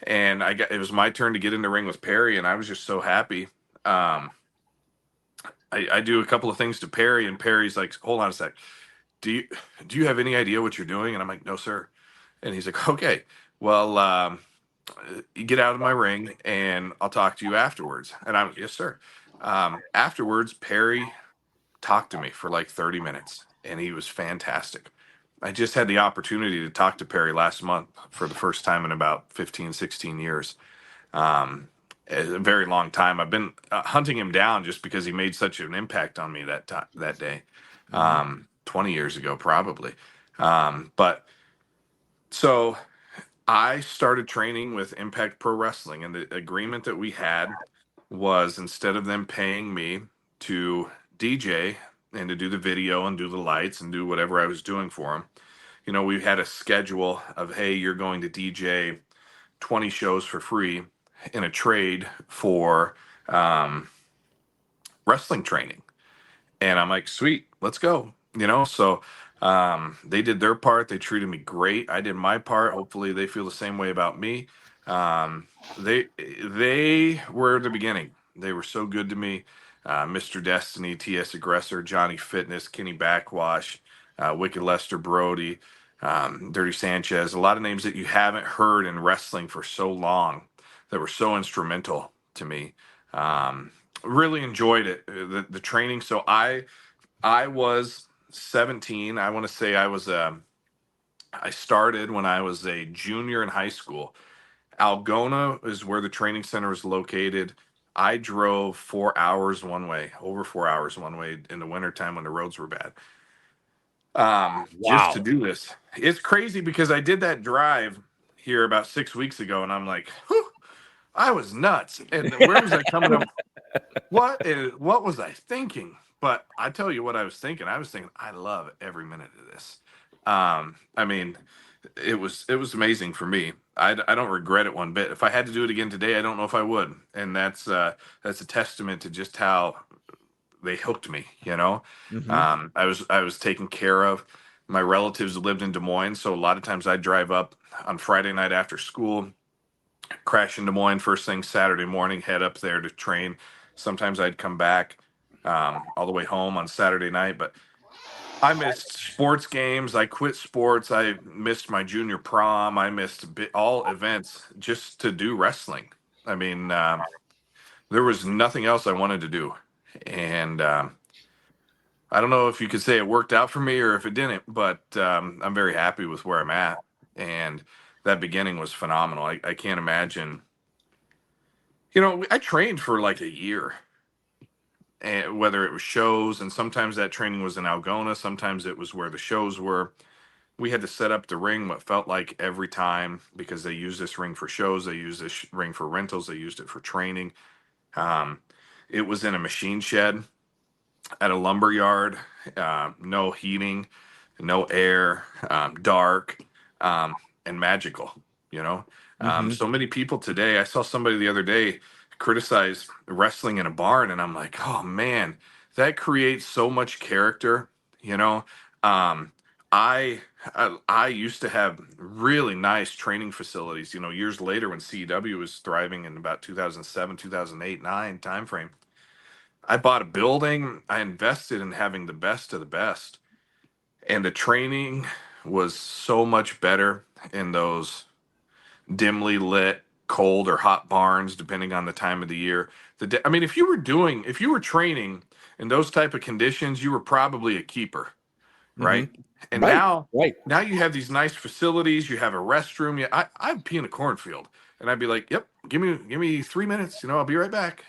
[SPEAKER 4] And it was my turn to get in the ring with Perry, and I was just so happy. I do a couple of things to Perry, and Perry's like, "Hold on a sec. Do you have any idea what you're doing?" And I'm like, "No, sir." And he's like, "Okay, well, you get out of my ring and I'll talk to you afterwards." And I'm, "Yes, sir." Afterwards, Perry talked to me for like 30 minutes and he was fantastic. I just had the opportunity to talk to Perry last month for the first time in about 15, 16 years. A very long time. I've been hunting him down just because he made such an impact on me that day, 20 years ago, probably. But so I started training with Impact Pro Wrestling, and the agreement that we had was instead of them paying me to DJ and to do the video and do the lights and do whatever I was doing for them, we had a schedule of, hey, you're going to DJ 20 shows for free in a trade for wrestling training. And I'm like, sweet, let's go. So they did their part. They treated me great. I did my part. Hopefully they feel the same way about me. They were at the beginning. They were so good to me. Mr. Destiny, TS Aggressor, Johnny Fitness, Kenny Backwash, Wicked Lester Brody, Dirty Sanchez, a lot of names that you haven't heard in wrestling for so long that were so instrumental to me. Really enjoyed it, the training. So I was 17. I want to say I started when I was a junior in high school. Algona is where the training center is located. I drove 4 hours one way, over 4 hours one way in the wintertime when the roads were bad. Just to do this. It's crazy because I did that drive here about 6 weeks ago, and I'm like, whew, I was nuts. And where was I coming up? What was I thinking? But I tell you what I was thinking. I was thinking, I love every minute of this. I mean, it was amazing for me. I don't regret it one bit. If I had to do it again today, I don't know if I would. And that's a testament to just how they hooked me. I was taken care of. My relatives lived in Des Moines, so a lot of times I'd drive up on Friday night after school, crash in Des Moines first thing Saturday morning, head up there to train. Sometimes I'd come back all the way home on Saturday night, but I missed sports games. I quit sports. I missed my junior prom. I missed all events just to do wrestling. I mean, there was nothing else I wanted to do. And I don't know if you could say it worked out for me or if it didn't, but I'm very happy with where I'm at. And that beginning was phenomenal. I can't imagine. I trained for like a year, and whether it was shows, and sometimes that training was in Algona, sometimes it was where the shows were. We had to set up the ring what felt like every time because they use this ring for shows, they use this ring for rentals, they used it for training. Um, it was in a machine shed at a lumber yard, no heating, no air, dark, and magical. You know, so many people today. I saw somebody the other day criticize wrestling in a barn, and I'm like, oh man, that creates so much character. You know, um, I used to have really nice training facilities. Years later when CEW was thriving in about 2007, 2008, 9 timeframe. I bought a building. I invested in having the best of the best. And the training was so much better in those dimly lit, cold or hot barns, depending on the time of the year. If you were training in those type of conditions, you were probably a keeper, right? And
[SPEAKER 1] Right.
[SPEAKER 4] now you have these nice facilities. You have a restroom. I'd pee in a cornfield, and I'd be like, "Yep, give me 3 minutes. I'll be right back."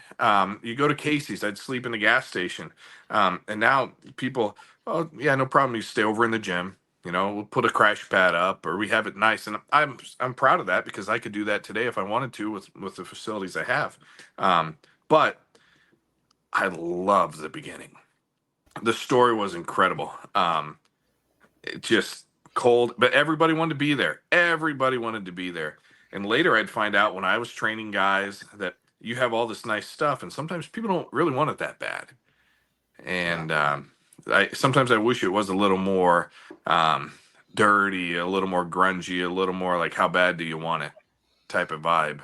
[SPEAKER 4] You go to Casey's. I'd sleep in the gas station, and now people, oh yeah, no problem. You stay over in the gym. We'll put a crash pad up, or we have it nice, and I'm proud of that because I could do that today if I wanted to with the facilities I have. But I love the beginning. The story was incredible. It just cold, but everybody wanted to be there. Everybody wanted to be there. And later I'd find out when I was training guys that you have all this nice stuff, and sometimes people don't really want it that bad. And sometimes I wish it was a little more dirty, a little more grungy, a little more like how bad do you want it type of vibe.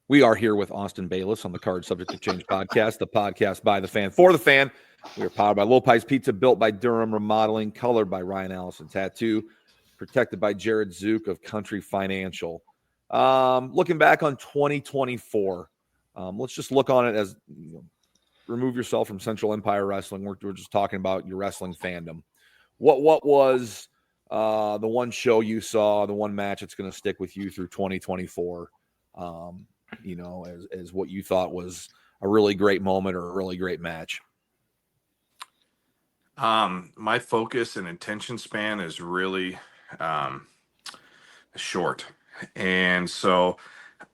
[SPEAKER 1] We are here with Austin Bayliss on the Card Subject to Change podcast, the podcast by the fan, for the fan. We are powered by Lopez Pizza, built by Durham Remodeling, colored by Ryan Allison Tattoo, protected by Jared Zook of Country Financial. Looking back on 2024, let's just look on it as remove yourself from Central Empire Wrestling. We're just talking about your wrestling fandom. What was the one show you saw, the one match that's going to stick with you through 2024? As what you thought was a really great moment or a really great match?
[SPEAKER 4] My focus and attention span is really short. And so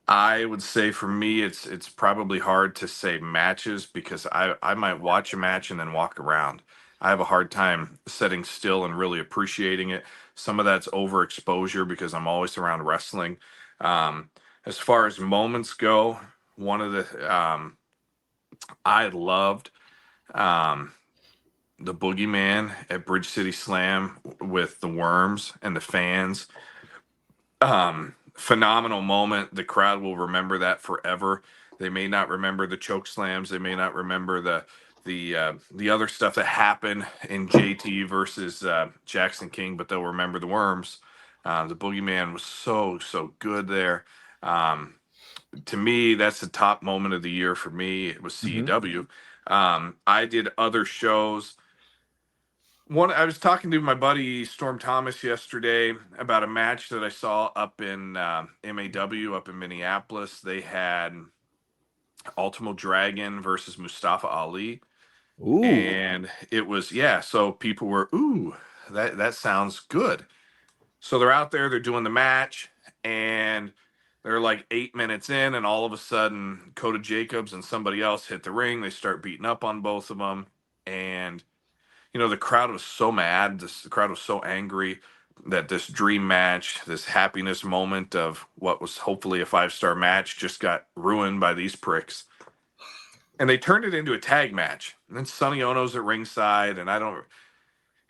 [SPEAKER 4] I would say for me, it's probably hard to say matches because I might watch a match and then walk around. I have a hard time sitting still and really appreciating it. Some of that's overexposure because I'm always around wrestling. As far as moments go, one of the I loved the Boogeyman at Bridge City Slam with the Worms and the fans. Phenomenal moment. The crowd will remember that forever. They may not remember the choke slams. They may not remember the other stuff that happened in JT versus Jackson King, but they'll remember the Worms. The Boogeyman was so good there. To me, that's the top moment of the year for me. It was CEW. I did other shows. I was talking to my buddy Storm Thomas yesterday about a match that I saw up in MAW up in Minneapolis. They had Ultimo Dragon versus Mustafa Ali,
[SPEAKER 1] Ooh.
[SPEAKER 4] and it was, yeah. So people were, ooh, that sounds good. So they're out there, they're doing the match, and they're like 8 minutes in, and all of a sudden, Coda Jacobs and somebody else hit the ring. They start beating up on both of them, and the crowd was so mad. The crowd was so angry that this dream match, this happiness moment of what was hopefully a 5-star match, just got ruined by these pricks. And they turned it into a tag match. And then Sonny Ono's at ringside, and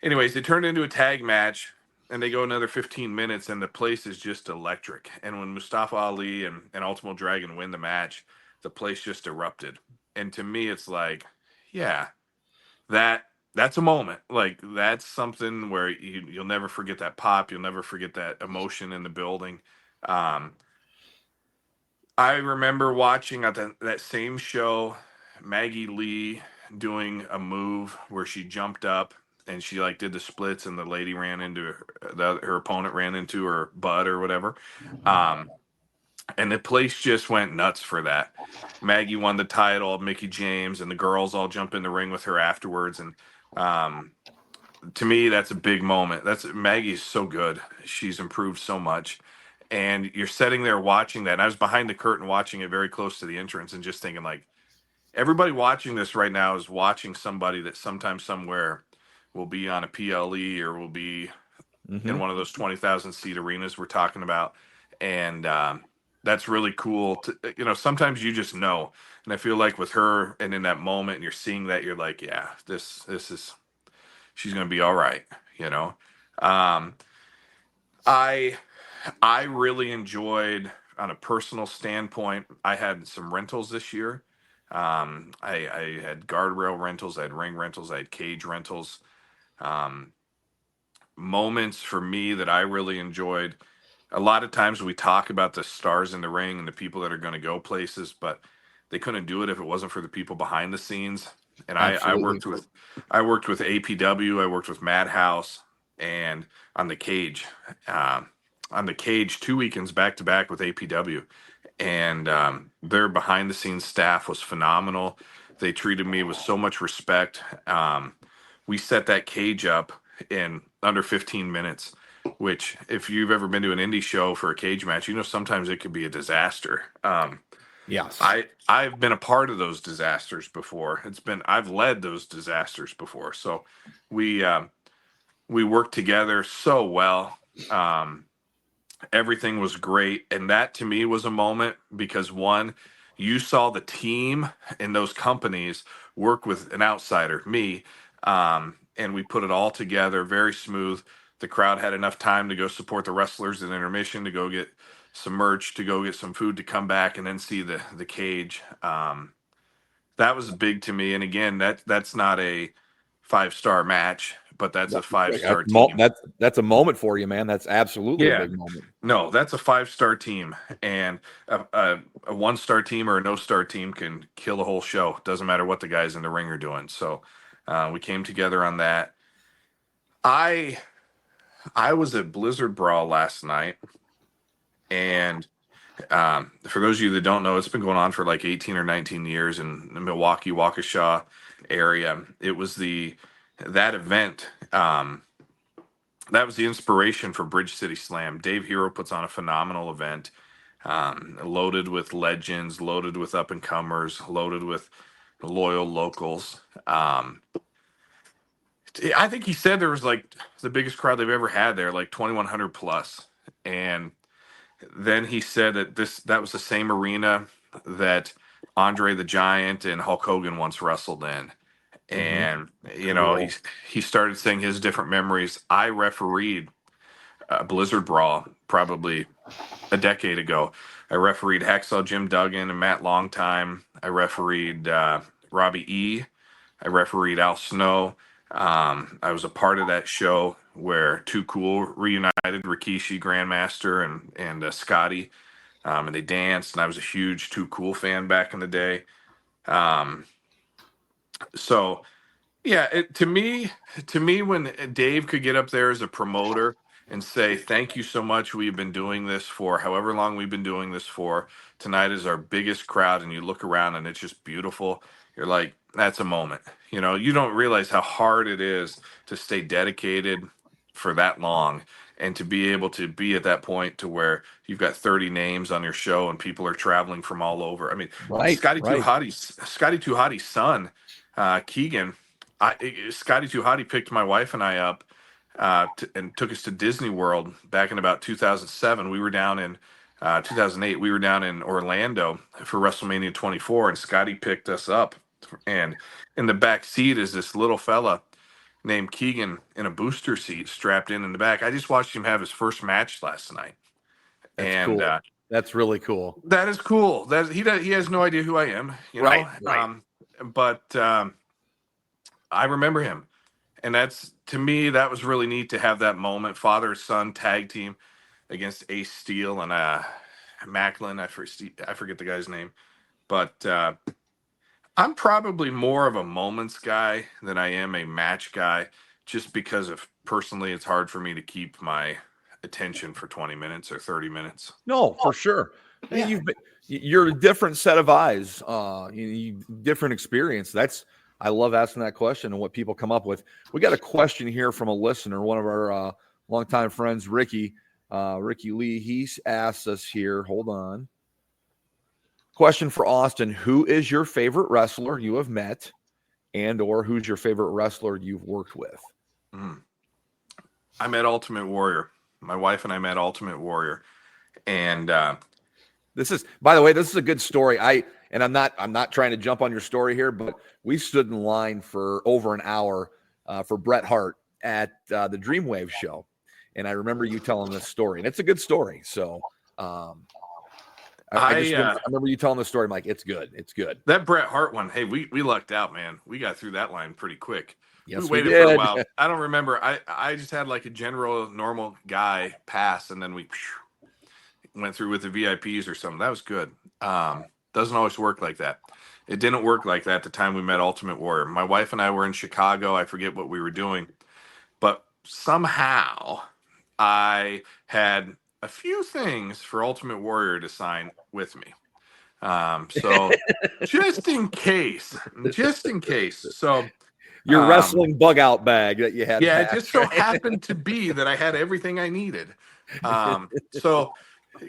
[SPEAKER 4] anyways, they turned it into a tag match, and they go another 15 minutes, and the place is just electric. And when Mustafa Ali and Ultimo Dragon win the match, the place just erupted. And to me, it's like, yeah, that's a moment. Like, that's something where you'll never forget that pop. You'll never forget that emotion in the building. I remember watching at that same show, Maggie Lee doing a move where she jumped up and she like did the splits, and the lady ran into her opponent ran into her butt or whatever. And the place just went nuts for that. Maggie won the title, Mickey James, and the girls all jump in the ring with her afterwards. And to me, that's a big moment. Maggie's so good. She's improved so much. And you're sitting there watching that. And I was behind the curtain watching it very close to the entrance and just thinking, like, everybody watching this right now is watching somebody that sometime somewhere will be on a PLE or will be in one of those 20,000 seat arenas we're talking about. And that's really cool. Sometimes you just know. And I feel like with her and in that moment, and you're seeing that, you're like, yeah, this is, she's going to be all right. I really enjoyed, on a personal standpoint, I had some rentals this year. I had guardrail rentals, I had ring rentals, I had cage rentals. Moments for me that I really enjoyed. A lot of times we talk about the stars in the ring and the people that are going to go places, but they couldn't do it if it wasn't for the people behind the scenes. And I worked with APW, I worked with Madhouse, and on the cage 2 weekends back to back with APW. And their behind the scenes staff was phenomenal. They treated me with so much respect. We set that cage up in under 15 minutes, which, if you've ever been to an indie show for a cage match, sometimes it could be a disaster.
[SPEAKER 1] Yes.
[SPEAKER 4] I've been a part of those disasters before. I've led those disasters before. So we worked together so well. Everything was great. And that to me was a moment because, one, you saw the team in those companies work with an outsider, me, and we put it all together very smooth. The crowd had enough time to go support the wrestlers in intermission, to go get some merch, to go get some food, to come back and then see the cage. That was big to me. And again, that's not a 5-star match, but that's a 5-star team.
[SPEAKER 1] That's a moment for you, man. That's absolutely a big moment.
[SPEAKER 4] No, that's a 5-star team, and a 1-star team or a no-star team can kill a whole show. Doesn't matter what the guys in the ring are doing. So we came together on that. I was at Blizzard Brawl last night, and for those of you that don't know, it's been going on for like 18 or 19 years in the Milwaukee, Waukesha area. It was that event. That was the inspiration for Bridge City Slam. Dave Hero puts on a phenomenal event, loaded with legends, loaded with up-and-comers, loaded with loyal locals. I think he said there was like the biggest crowd they've ever had there, like 2,100 plus. And then he said that was the same arena that Andre the Giant and Hulk Hogan once wrestled in. And
[SPEAKER 1] Cool.
[SPEAKER 4] he started saying his different memories. I refereed Blizzard Brawl probably a decade ago. I refereed Hacksaw Jim Duggan and Matt Longtime. I refereed Robbie E. I refereed Al Snow. I was a part of that show where Too Cool reunited Rikishi, Grandmaster, and Scotty, and they danced. And I was a huge Too Cool fan back in the day. So Yeah, to me, when Dave could get up there as a promoter and say, "Thank you so much. We've been doing this for however long we've been doing this for. Tonight is our biggest crowd," and you look around and it's just beautiful. You're like, "That's a moment." You don't realize how hard it is to stay dedicated for that long and to be able to be at that point to where you've got 30 names on your show and people are traveling from all over. I mean,
[SPEAKER 1] Right, right.
[SPEAKER 4] Scotty Too Hotty's son, Keegan. Scotty Too Hotty picked my wife and I up and took us to Disney World back in about 2007. We were down in 2008. We were down in Orlando for WrestleMania 24, and Scotty picked us up. And in the back seat is this little fella named Keegan in a booster seat strapped in the back. I just watched him have his first match last night,
[SPEAKER 1] That's
[SPEAKER 4] and
[SPEAKER 1] cool. That's really cool.
[SPEAKER 4] that is cool. He has no idea who I am,
[SPEAKER 1] Right, right.
[SPEAKER 4] But I remember him. And that's, to me, that was really neat to have that moment. Father son tag team against Ace Steel and Macklin. I forget the guy's name, but I'm probably more of a moments guy than I am a match guy, just because of personally, it's hard for me to keep my attention for 20 minutes or 30 minutes.
[SPEAKER 1] No, for sure.
[SPEAKER 2] Yeah.
[SPEAKER 1] You're a different set of eyes, different experience. I love asking that question and what people come up with. We got a question here from a listener, one of our longtime friends, Ricky Lee. He's asked us here. Hold on. Question for Austin: who is your favorite wrestler you have met, or who's your favorite wrestler you've worked with?
[SPEAKER 4] I met Ultimate Warrior. My wife and I met Ultimate Warrior, and
[SPEAKER 1] This is, by the way, this is a good story. I'm not trying to jump on your story here, but we stood in line for over an hour for Bret Hart at the Dreamwave show, and I remember you telling this story, and it's a good story. So I remember you telling the story. I'm like, it's good. It's good.
[SPEAKER 4] That Bret Hart one, hey, we lucked out, man. We got through that line pretty quick.
[SPEAKER 1] Yes,
[SPEAKER 4] we waited for a while. I don't remember. I just had like a general normal guy pass, and then we went through with the VIPs or something. That was good. Doesn't always work like that. It didn't work like that the time we met Ultimate Warrior. My wife and I were in Chicago. I forget what we were doing, but somehow I had a few things for Ultimate Warrior to sign with me. So just in case. So
[SPEAKER 1] your wrestling bug out bag that you had.
[SPEAKER 4] Yeah, it just so happened to be that I had everything I needed. So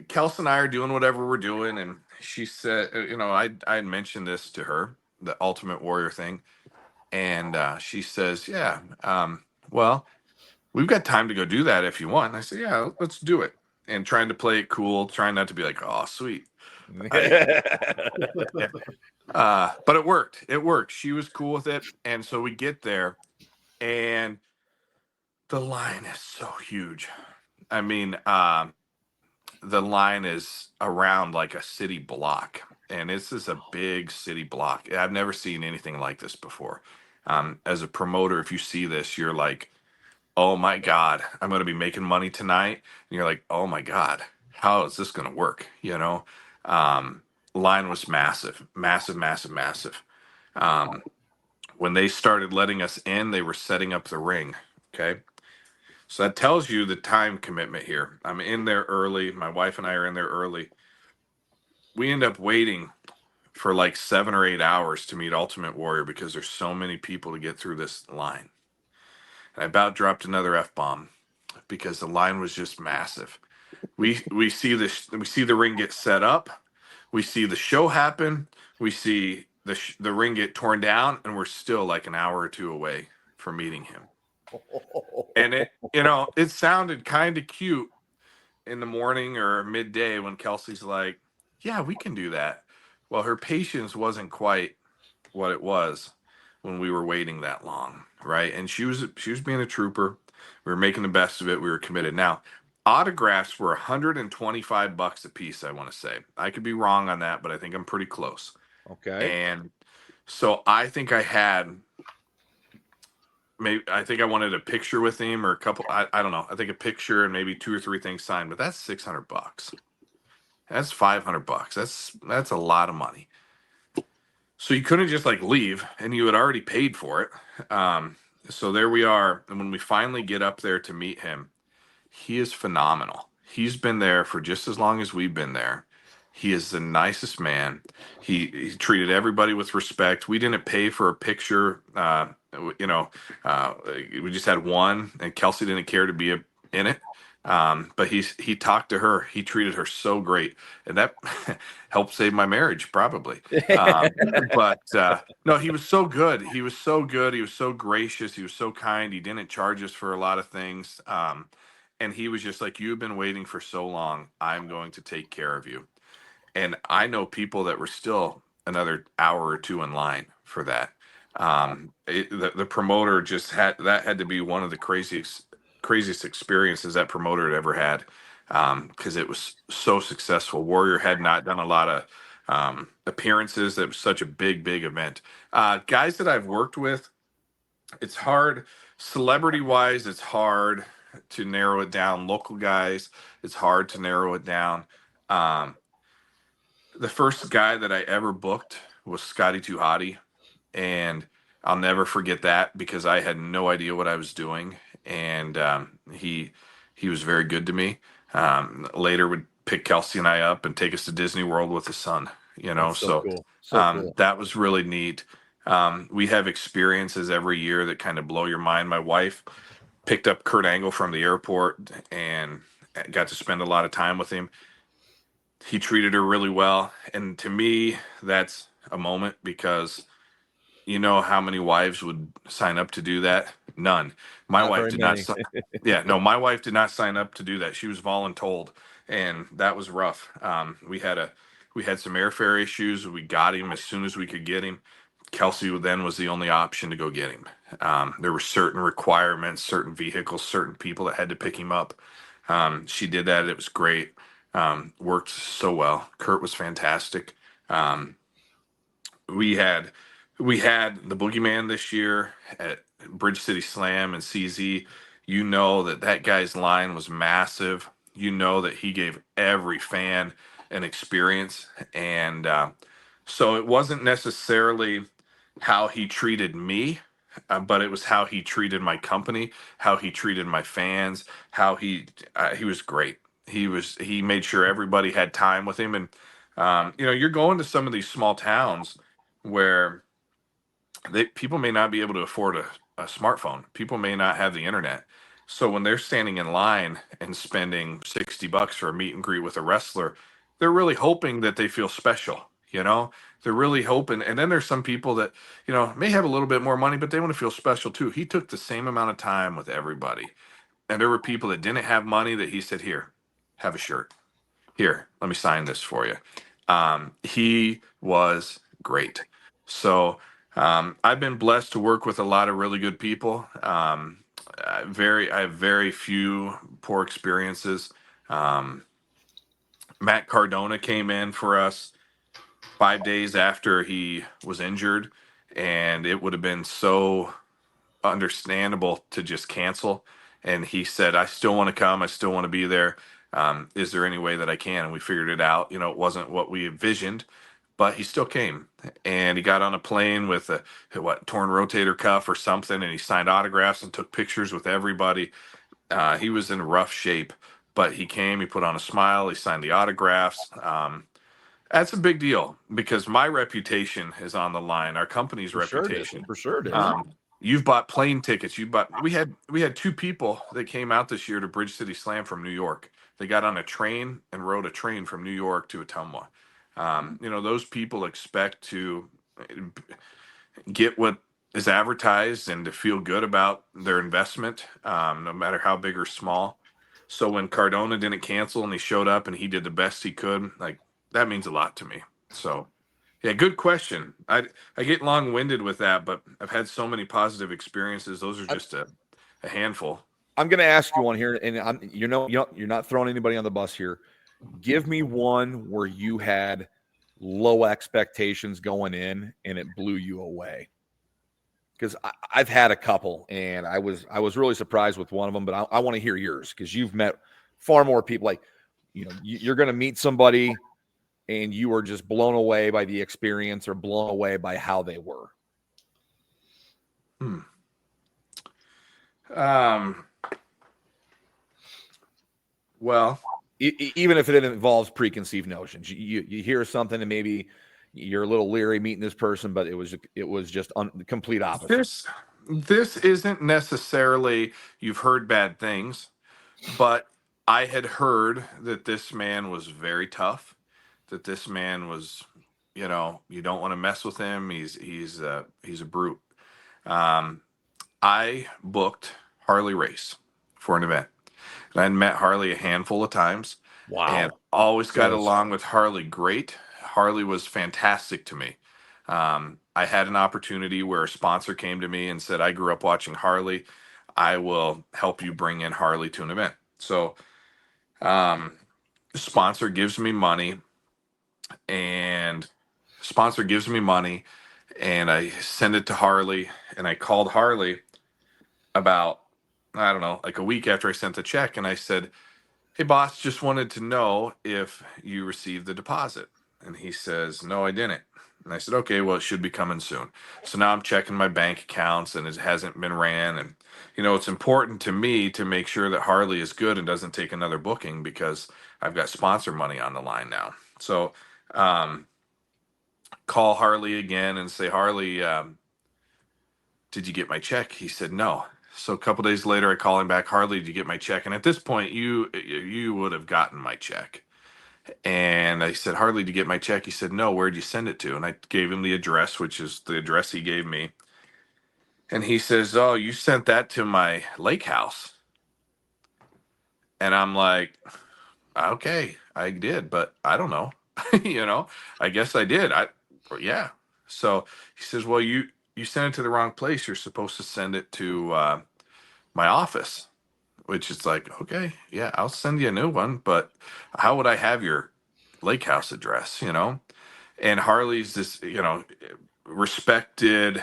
[SPEAKER 4] Kelsey and I are doing whatever we're doing, and she said, I had mentioned this to her, the Ultimate Warrior thing, and she says, "Yeah, well, we've got time to go do that if you want." And I said, "Yeah, let's do it." And trying to play it cool, trying not to be like, "Oh, sweet." But it worked. It worked. She was cool with it, and so we get there, and the line is so huge. I mean, the line is around like a city block, and this is a big city block. I've never seen anything like this before. As a promoter, if you see this, you're like, "Oh my God, I'm going to be making money tonight." And you're like, "Oh my God, how is this going to work?" Line was massive, massive, massive, massive. When they started letting us in, they were setting up the ring. Okay. So that tells you the time commitment here. I'm in there early. My wife and I are in there early. We end up waiting for like 7 or 8 hours to meet Ultimate Warrior because there's so many people to get through this line. And I about dropped another F-bomb because the line was just massive. We see the ring get set up. We see the show happen. We see the ring get torn down, and we're still like an hour or two away from meeting him. And it sounded kind of cute in the morning or midday when Kelsey's like, "Yeah, we can do that." Well, her patience wasn't quite what it was when we were waiting that long, right? And she was being a trooper. We were making the best of it. We were committed. Now, autographs were $125 a piece, I want to say. I could be wrong on that, but I think I'm pretty close.
[SPEAKER 1] Okay.
[SPEAKER 4] And so I think I had I think I wanted a picture with him or a couple. I don't know. I think a picture and maybe 2 or 3 things signed, but that's $600. That's $500. That's a lot of money. So you couldn't just like leave, and you had already paid for it. So there we are. And when we finally get up there to meet him, he is phenomenal. He's been there for just as long as we've been there. He is the nicest man. He treated everybody with respect. We didn't pay for a picture. You know, we just had one, and Kelsey didn't care to be in it. But he talked to her. He treated her so great, and that helped save my marriage probably. But no, he was so good. He was so good. He was so gracious. He was so kind. He didn't charge us for a lot of things. And he was just like, you've been waiting for so long. I'm going to take care of you. And I know people that were still another hour or two in line for that. The promoter just had to be one of the craziest experiences that promoter had ever had, because it was so successful. Warrior had not done a lot of appearances. That was such a big event. Guys that I've worked with, it's hard. Celebrity wise, it's hard to narrow it down. Local guys, it's hard to narrow it down. The first guy that I ever booked was Scotty Too Hottie, and I'll never forget that because I had no idea what I was doing, and he was very good to me. Later would pick Kelsey and I up and take us to Disney World with his son.
[SPEAKER 1] That's so cool. So cool.
[SPEAKER 4] That was really neat. We have experiences every year that kind of blow your mind. My wife picked up Kurt Angle from the airport and got to spend a lot of time with him. He treated her really well. And to me, that's a moment because you know how many wives would sign up to do that? None. My wife did not. My wife did not sign up to do that. She was voluntold, and that was rough. We had some airfare issues. We got him as soon as we could get him. Kelsey then was the only option to go get him. There were certain requirements, certain vehicles, certain people that had to pick him up. She did that. It was great. Worked so well. Kurt was fantastic. We had the Boogeyman this year at Bridge City Slam and CZ. You know that guy's line was massive. You know that he gave every fan an experience. And so it wasn't necessarily how he treated me, but it was how he treated my company, how he treated my fans, how he was great. He made sure everybody had time with him. And, you're going to some of these small towns where people may not be able to afford a smartphone. People may not have the internet. So when they're standing in line and spending $60 for a meet and greet with a wrestler, they're really hoping that they feel special. They're really hoping. And then there's some people that, may have a little bit more money, but they want to feel special too. He took the same amount of time with everybody. And there were people that didn't have money that he said, here, have a shirt. Here, let me sign this for you. He was great. So I've been blessed to work with a lot of really good people. I have very few poor experiences. Matt Cardona came in for us 5 days after he was injured, and it would have been so understandable to just cancel. And he said, I still want to come. I still want to be there. Is there any way that I can? And we figured it out. It wasn't what we envisioned, but he still came, and he got on a plane with a torn rotator cuff or something. And he signed autographs and took pictures with everybody. He was in rough shape, but he came, he put on a smile, he signed the autographs. That's a big deal because my reputation is on the line. Our company's reputation.
[SPEAKER 1] For sure, dude.
[SPEAKER 4] You've bought plane tickets. We had two people that came out this year to Bridge City Slam from New York. They got on a train and rode a train from New York to Ottumwa. Those people expect to get what is advertised and to feel good about their investment, no matter how big or small. So when Cardona didn't cancel and he showed up and he did the best he could, that means a lot to me. So yeah, good question. I get long-winded with that, but I've had so many positive experiences. Those are just a handful.
[SPEAKER 1] I'm going to ask you one here, and you're not throwing anybody on the bus here. Give me one where you had low expectations going in and it blew you away. Because I've had a couple, and I was really surprised with one of them, but I want to hear yours because you've met far more people. You're going to meet somebody and you were just blown away by the experience or blown away by how they were?
[SPEAKER 4] Well,
[SPEAKER 1] Even if it involves preconceived notions, you hear something and maybe you're a little leery meeting this person, but it was just the complete opposite.
[SPEAKER 4] this isn't necessarily you've heard bad things, but I had heard that this man was very tough, that this man was, you don't want to mess with him. He's a brute. Um, I booked Harley race for an event. And I'd met Harley a handful of times and
[SPEAKER 1] Wow.
[SPEAKER 4] always got
[SPEAKER 1] Yes.
[SPEAKER 4] along with Harley great. Harley was fantastic to me. I had an opportunity where a sponsor came to me and said, I grew up watching Harley. I will help you bring in Harley to an event. So, the sponsor gives me money and I send it to Harley, and I called Harley about, I don't know, like a week after I sent the check, and I said, hey boss, just wanted to know if you received the deposit. And he says, no, I didn't. And I said, okay, well, it should be coming soon. So now I'm checking my bank accounts and it hasn't been ran. And, it's important to me to make sure that Harley is good and doesn't take another booking because I've got sponsor money on the line now. So, call Harley again and say, Harley, did you get my check? He said, no. So a couple days later, I call him back. Harley, did you get my check? And at this point, you would have gotten my check. And I said, Harley, did you get my check? He said, no. Where'd you send it to? And I gave him the address, which is the address he gave me. And he says, oh, you sent that to my lake house. And I'm like, okay, I did, but I don't know. I guess I did. Yeah. So he says, well, you sent it to the wrong place. You're supposed to send it to my office, which is like, okay, yeah, I'll send you a new one, but how would I have your lake house address, And Harley's this, respected,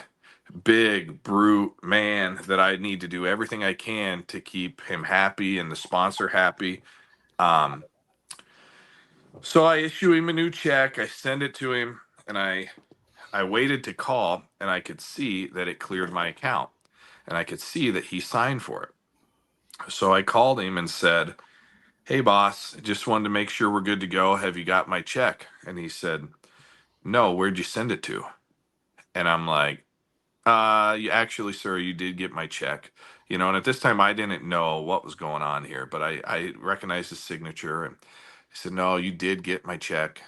[SPEAKER 4] big, brute man that I need to do everything I can to keep him happy and the sponsor happy. So I issue him a new check, I send it to him, and I waited to call, and I could see that it cleared my account, and I could see that he signed for it. So I called him and said, hey boss, just wanted to make sure we're good to go. Have you got my check? And he said, no, where'd you send it to? And I'm like, actually, sir, you did get my check. And at this time I didn't know what was going on here, but I recognized his signature. And he said, no, you did get my check.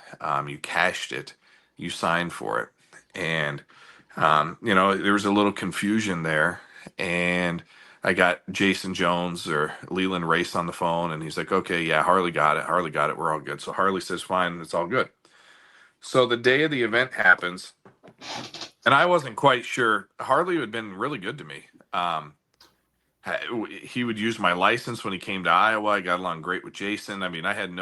[SPEAKER 4] You cashed it. You signed for it. And, there was a little confusion there. And I got Jason Jones or Leland Race on the phone, and he's like, okay, yeah, Harley got it. Harley got it. We're all good. So Harley says, fine, it's all good. So the day of the event happens, and I wasn't quite sure. Harley had been really good to me. He would use my license when he came to Iowa. I got along great with Jason. I mean, I had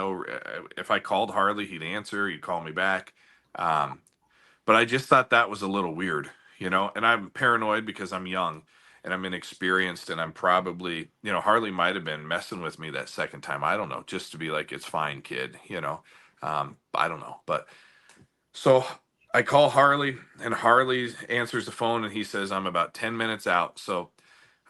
[SPEAKER 4] if I called Harley, he'd answer, he'd call me back. But I just thought that was a little weird, and I'm paranoid because I'm young and I'm inexperienced, and I'm probably, Harley might have been messing with me that second time. I don't know, just to be like, it's fine, kid, I don't know. But so I call Harley, and Harley answers the phone, and he says, I'm about 10 minutes out. So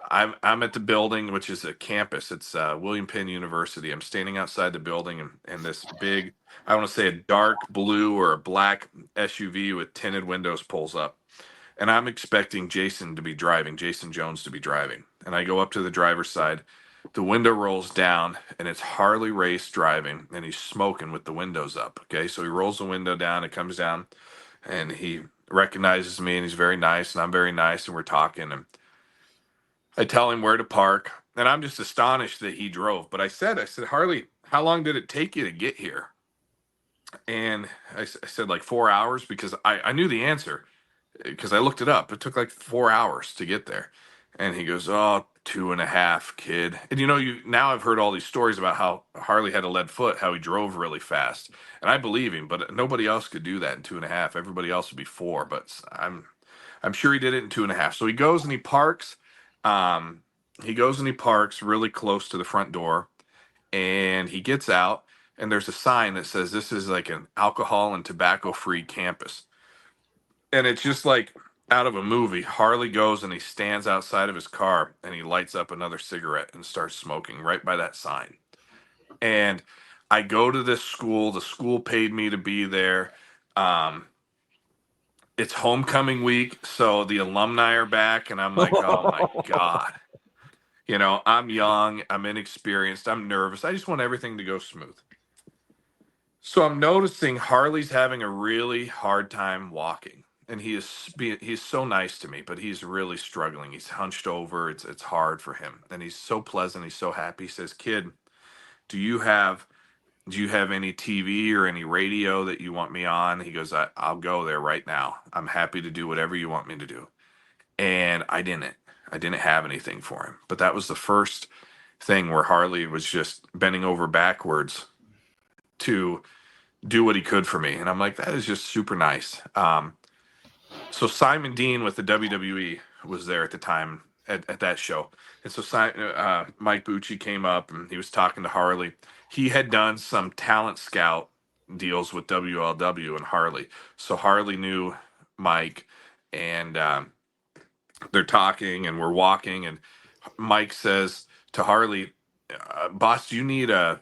[SPEAKER 4] I'm at the building, which is a campus. It's William Penn University. I'm standing outside the building, and this big, I want to say a dark blue or a black SUV with tinted windows pulls up. And I'm expecting Jason Jones to be driving. And I go up to the driver's side. The window rolls down, and it's Harley Race driving, and he's smoking with the windows up. Okay, so he rolls the window down, it comes down, and he recognizes me, and he's very nice, and I'm very nice, and we're talking, and I tell him where to park, and I'm just astonished that he drove. But I said, Harley, how long did it take you to get here? And I said like 4 hours, because I knew the answer because I looked it up. It took like 4 hours to get there. And he goes, oh, 2.5, kid. And now I've heard all these stories about how Harley had a lead foot, how he drove really fast. And I believe him, but nobody else could do that in 2.5. Everybody else would be 4, but I'm sure he did it in 2.5. So he goes and he parks. He goes and he parks really close to the front door, and he gets out, and there's a sign that says this is like an alcohol and tobacco free campus. And it's just like out of a movie. Harley goes and he stands outside of his car and he lights up another cigarette and starts smoking right by that sign. And I go to this school. The school paid me to be there. It's homecoming week, so the alumni are back, and I'm like, oh my God. You know, I'm young, I'm inexperienced, I'm nervous. I just want everything to go smooth. So I'm noticing Harley's having a really hard time walking. And he's so nice to me, but he's really struggling. He's hunched over. It's hard for him. And he's so pleasant. He's so happy. He says, "Kid, do you have any TV or any radio that you want me on?" He goes, I'll go there right now. I'm happy to do whatever you want me to do. And I didn't have anything for him. But that was the first thing where Harley was just bending over backwards to do what he could for me. And I'm like, that is just super nice. So Simon Dean with the WWE was there at the time at that show. And so Mike Bucci came up and he was talking to Harley. He had done some talent scout deals with WLW and Harley. So Harley knew Mike, and they're talking and we're walking, and Mike says to Harley, "Boss, do you need a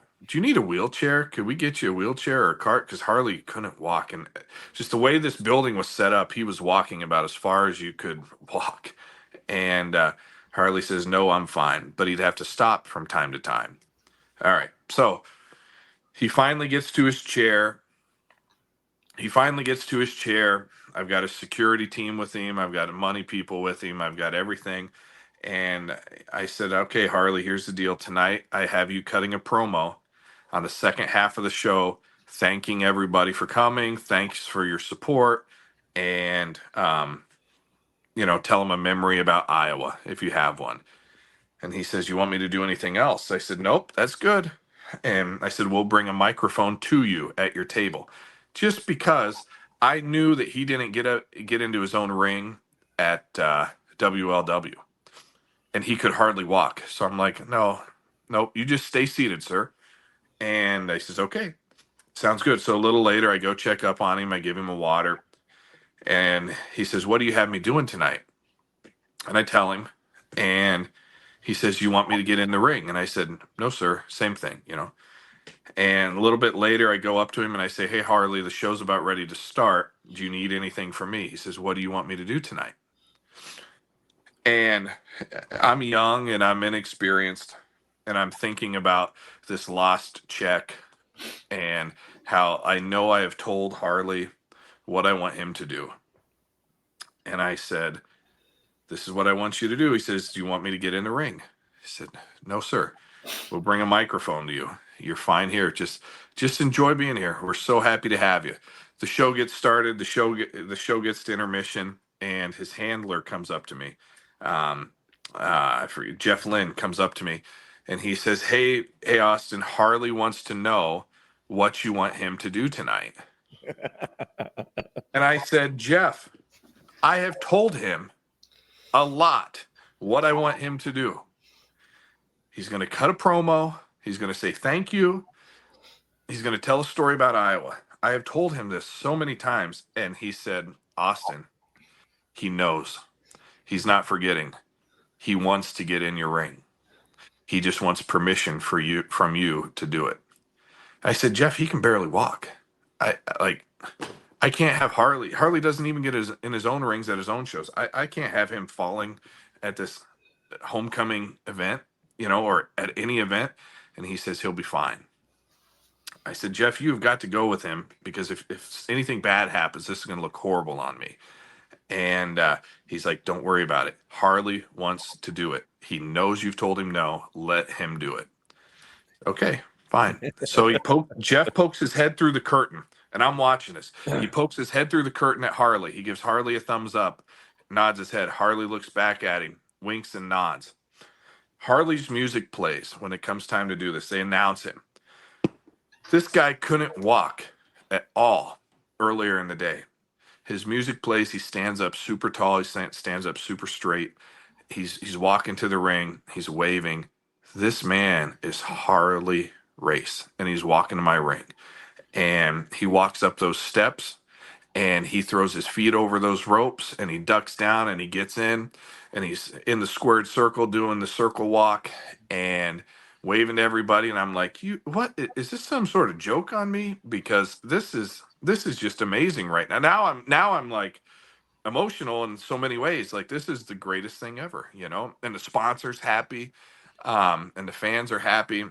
[SPEAKER 4] wheelchair? Could we get you a wheelchair or a cart?" Because Harley couldn't walk, and just the way this building was set up, he was walking about as far as you could walk. And Harley says, "No, I'm fine," but he'd have to stop from time to time. All right, so he finally gets to his chair. I've got a security team with him. I've got money people with him. I've got everything. And I said, "Okay, Harley, here's the deal. Tonight, I have you cutting a promo on the second half of the show, thanking everybody for coming. Thanks for your support. And, tell them a memory about Iowa if you have one." And he says, "You want me to do anything else?" I said, "Nope, that's good." And I said, "We'll bring a microphone to you at your table." Just because I knew that he didn't get into his own ring at WLW. And he could hardly walk. So I'm like, "No, you just stay seated, sir." And he says, "Okay, sounds good." So a little later, I go check up on him. I give him a water. And he says, "What do you have me doing tonight?" And I tell him. And he says, "You want me to get in the ring?" And I said, "No, sir, same thing, And a little bit later, I go up to him and I say, "Hey, Harley, the show's about ready to start. Do you need anything from me?" He says, "What do you want me to do tonight?" And I'm young and I'm inexperienced, and I'm thinking about this lost check and how I know I have told Harley what I want him to do. And I said, "This is what I want you to do." He says, "Do you want me to get in the ring?" I said, "No, sir. We'll bring a microphone to you. You're fine here. Just enjoy being here. We're so happy to have you." The show gets started. The show gets to intermission, and his handler comes up to me. I forget, Jeff Lynn comes up to me, and he says, hey, Austin, Harley wants to know what you want him to do tonight." And I said, "Jeff, I have told him a lot what I want him to do. He's going to cut a promo. He's going to say thank you. He's going to tell a story about Iowa. I have told him this so many times." And he said, "Austin, he knows. He's not forgetting. He wants to get in your ring. He just wants permission from you to do it." I said, "Jeff, he can barely walk. I can't have Harley. Harley doesn't even get in his own rings at his own shows. I can't have him falling at this homecoming event, or at any event." And he says, "He'll be fine." I said, "Jeff, you've got to go with him, because if anything bad happens, this is going to look horrible on me." And he's like, "Don't worry about it. Harley wants to do it. He knows you've told him no. Let him do it." Okay, fine. So Jeff pokes his head through the curtain, and I'm watching this. He pokes his head through the curtain at Harley. He gives Harley a thumbs up, nods his head. Harley looks back at him, winks and nods. Harley's music plays when it comes time to do this. They announce him. This guy couldn't walk at all earlier in the day. His music plays. He stands up super tall. He stands up super straight. He's walking to the ring. He's waving. This man is Harley race. And he's walking to my ring. And he walks up those steps and he throws his feet over those ropes and he ducks down and he gets in and he's in the squared circle doing the circle walk and waving to everybody. And I'm like, you, what is this, some sort of joke on me? Because this is just amazing right now. Now I'm like emotional in so many ways. Like, this is the greatest thing ever, and the sponsor's happy. And the fans are happy.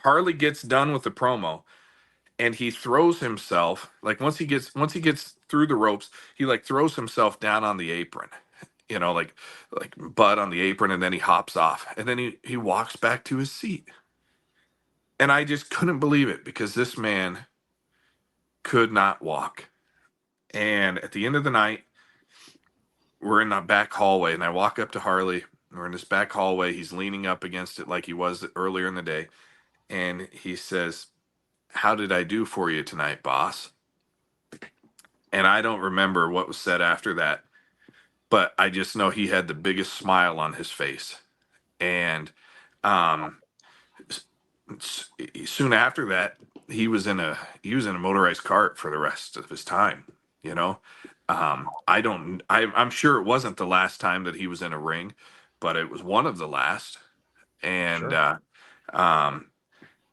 [SPEAKER 4] Harley gets done with the promo and he throws himself, like, once he gets through the ropes, he like throws himself down on the apron, like butt on the apron, and then he hops off and then he walks back to his seat. And I just couldn't believe it because this man could not walk. And at the end of the night, we're in the back hallway and I walk up to Harley. We're in this back hallway. He's leaning up against it like he was earlier in the day. And he says, "How did I do for you tonight, boss?" And I don't remember what was said after that, but I just know he had the biggest smile on his face. And um, soon after that, he was in a motorized cart for the rest of his time. I'm sure it wasn't the last time that he was in a ring, but it was one of the last. And
[SPEAKER 1] Sure.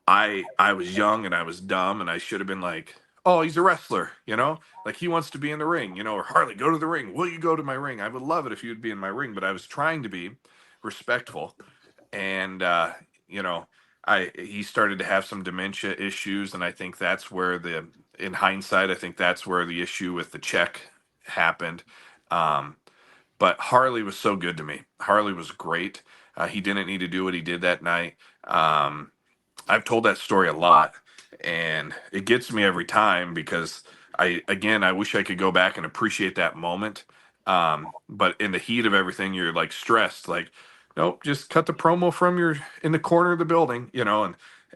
[SPEAKER 4] I was young and I was dumb and I should have been like, "Oh, he's a wrestler, like he wants to be in the ring, or Harley, go to the ring. Will you go to my ring? I would love it if you'd be in my ring." But I was trying to be respectful. And he started to have some dementia issues, and I think that's where in hindsight, I think that's where the issue with the check happened. But Harley was so good to me. Harley was great. He didn't need to do what he did that night. I've told that story a lot, and it gets me every time because I wish I could go back and appreciate that moment. But in the heat of everything, you're like stressed, like, nope, just cut the promo from your in the corner of the building,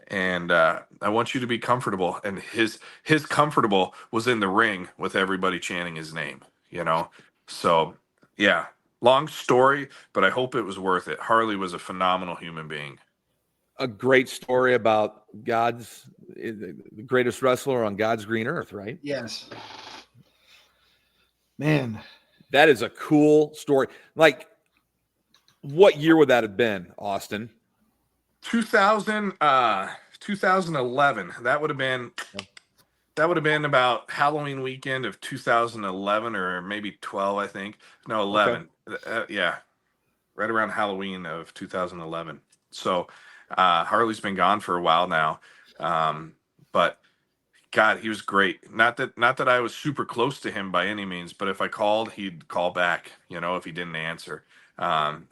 [SPEAKER 4] and I want you to be comfortable. And his comfortable was in the ring with everybody chanting his name. So yeah, long story, but I hope it was worth it. Harley was a phenomenal human being.
[SPEAKER 1] A great story about the greatest wrestler on God's green earth, right?
[SPEAKER 2] Yes. Man.
[SPEAKER 1] That is a cool story. Like, what year would that have been, Austin?
[SPEAKER 4] 2011. That would have been about Halloween weekend of 2011 or maybe 12, I think. No, 11.
[SPEAKER 1] Okay.
[SPEAKER 4] Yeah. Right around Halloween of 2011. So Harley's been gone for a while now. But God, he was great. Not that I was super close to him by any means, but if I called, he'd call back, if he didn't answer.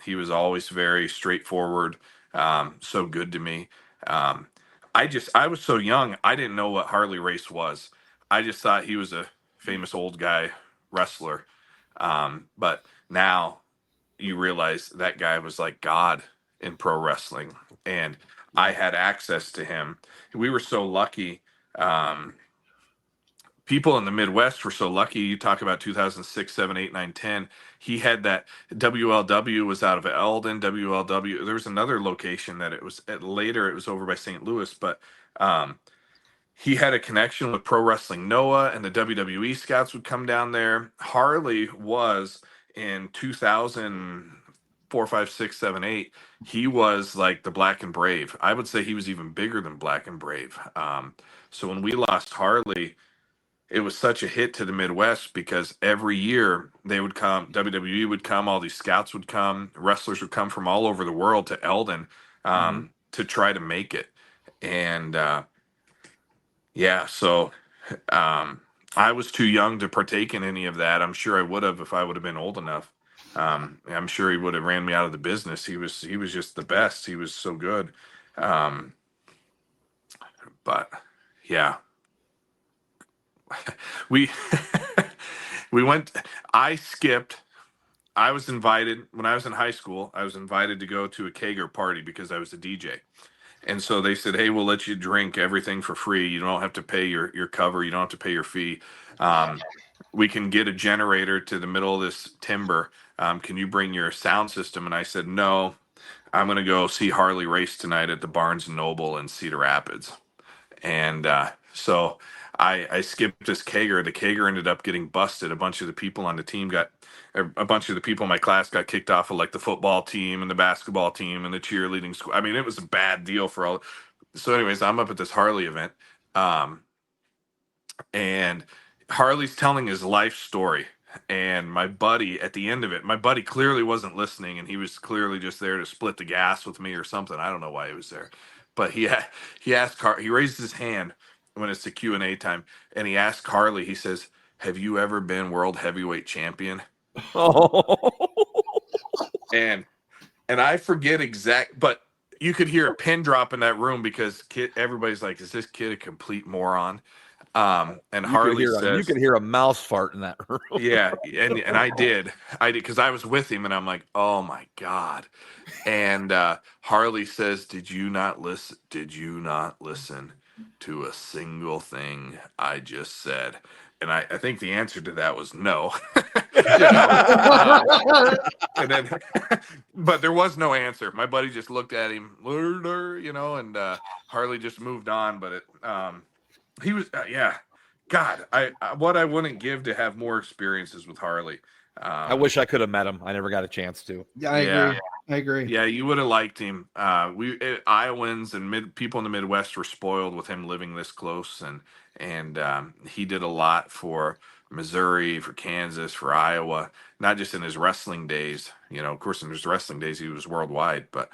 [SPEAKER 4] He was always very straightforward, so good to me. I was so young, I didn't know what Harley Race was. I just thought he was a famous old guy wrestler. But now you realize that guy was like God in pro wrestling, and I had access to him. We were so lucky. People in the Midwest were so lucky. You talk about 2006, 7, 8, 9, 10. He had that. WLW was out of Eldon. WLW. There was another location that it was at later. It was over by St. Louis, but he had a connection with Pro Wrestling Noah, and the WWE scouts would come down there. Harley was in 2004, 5, 6, 7, 8. He was like the Black and Brave. I would say he was even bigger than Black and Brave. So when we lost Harley, it was such a hit to the Midwest because every year they would come, WWE would come, all these scouts would come, wrestlers would come from all over the world to Eldon to try to make it. And so I was too young to partake in any of that. I'm sure I would have if I would have been old enough. I'm sure he would have ran me out of the business. He was just the best. He was so good. But yeah. we we went. I was invited when I was in high school. I was invited to go to a kegger party because I was a DJ, and so they said, "Hey, we'll let you drink everything for free. You don't have to pay your cover. You don't have to pay your fee. We can get a generator to the middle of this timber. Can you bring your sound system?" And I said, "No, I'm going to go see Harley race tonight at the Barnes and Noble in Cedar Rapids. And so I skipped this kegger. The kegger ended up getting busted. A bunch of the people on the team a bunch of the people in my class got kicked off of like the football team and the basketball team and the cheerleading school. I mean, it was a bad deal for all. So anyways, I'm up at this Harley event. And Harley's telling his life story. And my buddy, at the end of it, my buddy clearly wasn't listening, and he was clearly just there to split the gas with me or something. I don't know why he was there, but he asked he raised his hand when it's the Q&A time, and he asked Harley. He says, "Have you ever been world heavyweight champion?" And I forget but you could hear a pin drop in that room because everybody's like, "Is this kid a complete moron?" And Harley says,
[SPEAKER 1] you could hear a mouse fart in that room.
[SPEAKER 4] yeah, and I did because I was with him, and I'm like, oh my god. And Harley says, did you not listen to a single thing I just said? And I think the answer to that was no. And then but there was no answer. My buddy just looked at him, and Harley just moved on. But he was God, what I wouldn't give to have more experiences with Harley.
[SPEAKER 1] I wish I could have met him. I never got a chance to.
[SPEAKER 2] Yeah, I agree.
[SPEAKER 4] Yeah, you would have liked him. Iowans and people in the Midwest were spoiled with him living this close, and he did a lot for Missouri, for Kansas, for Iowa. Not just in his wrestling days. Of course, in his wrestling days, he was worldwide, but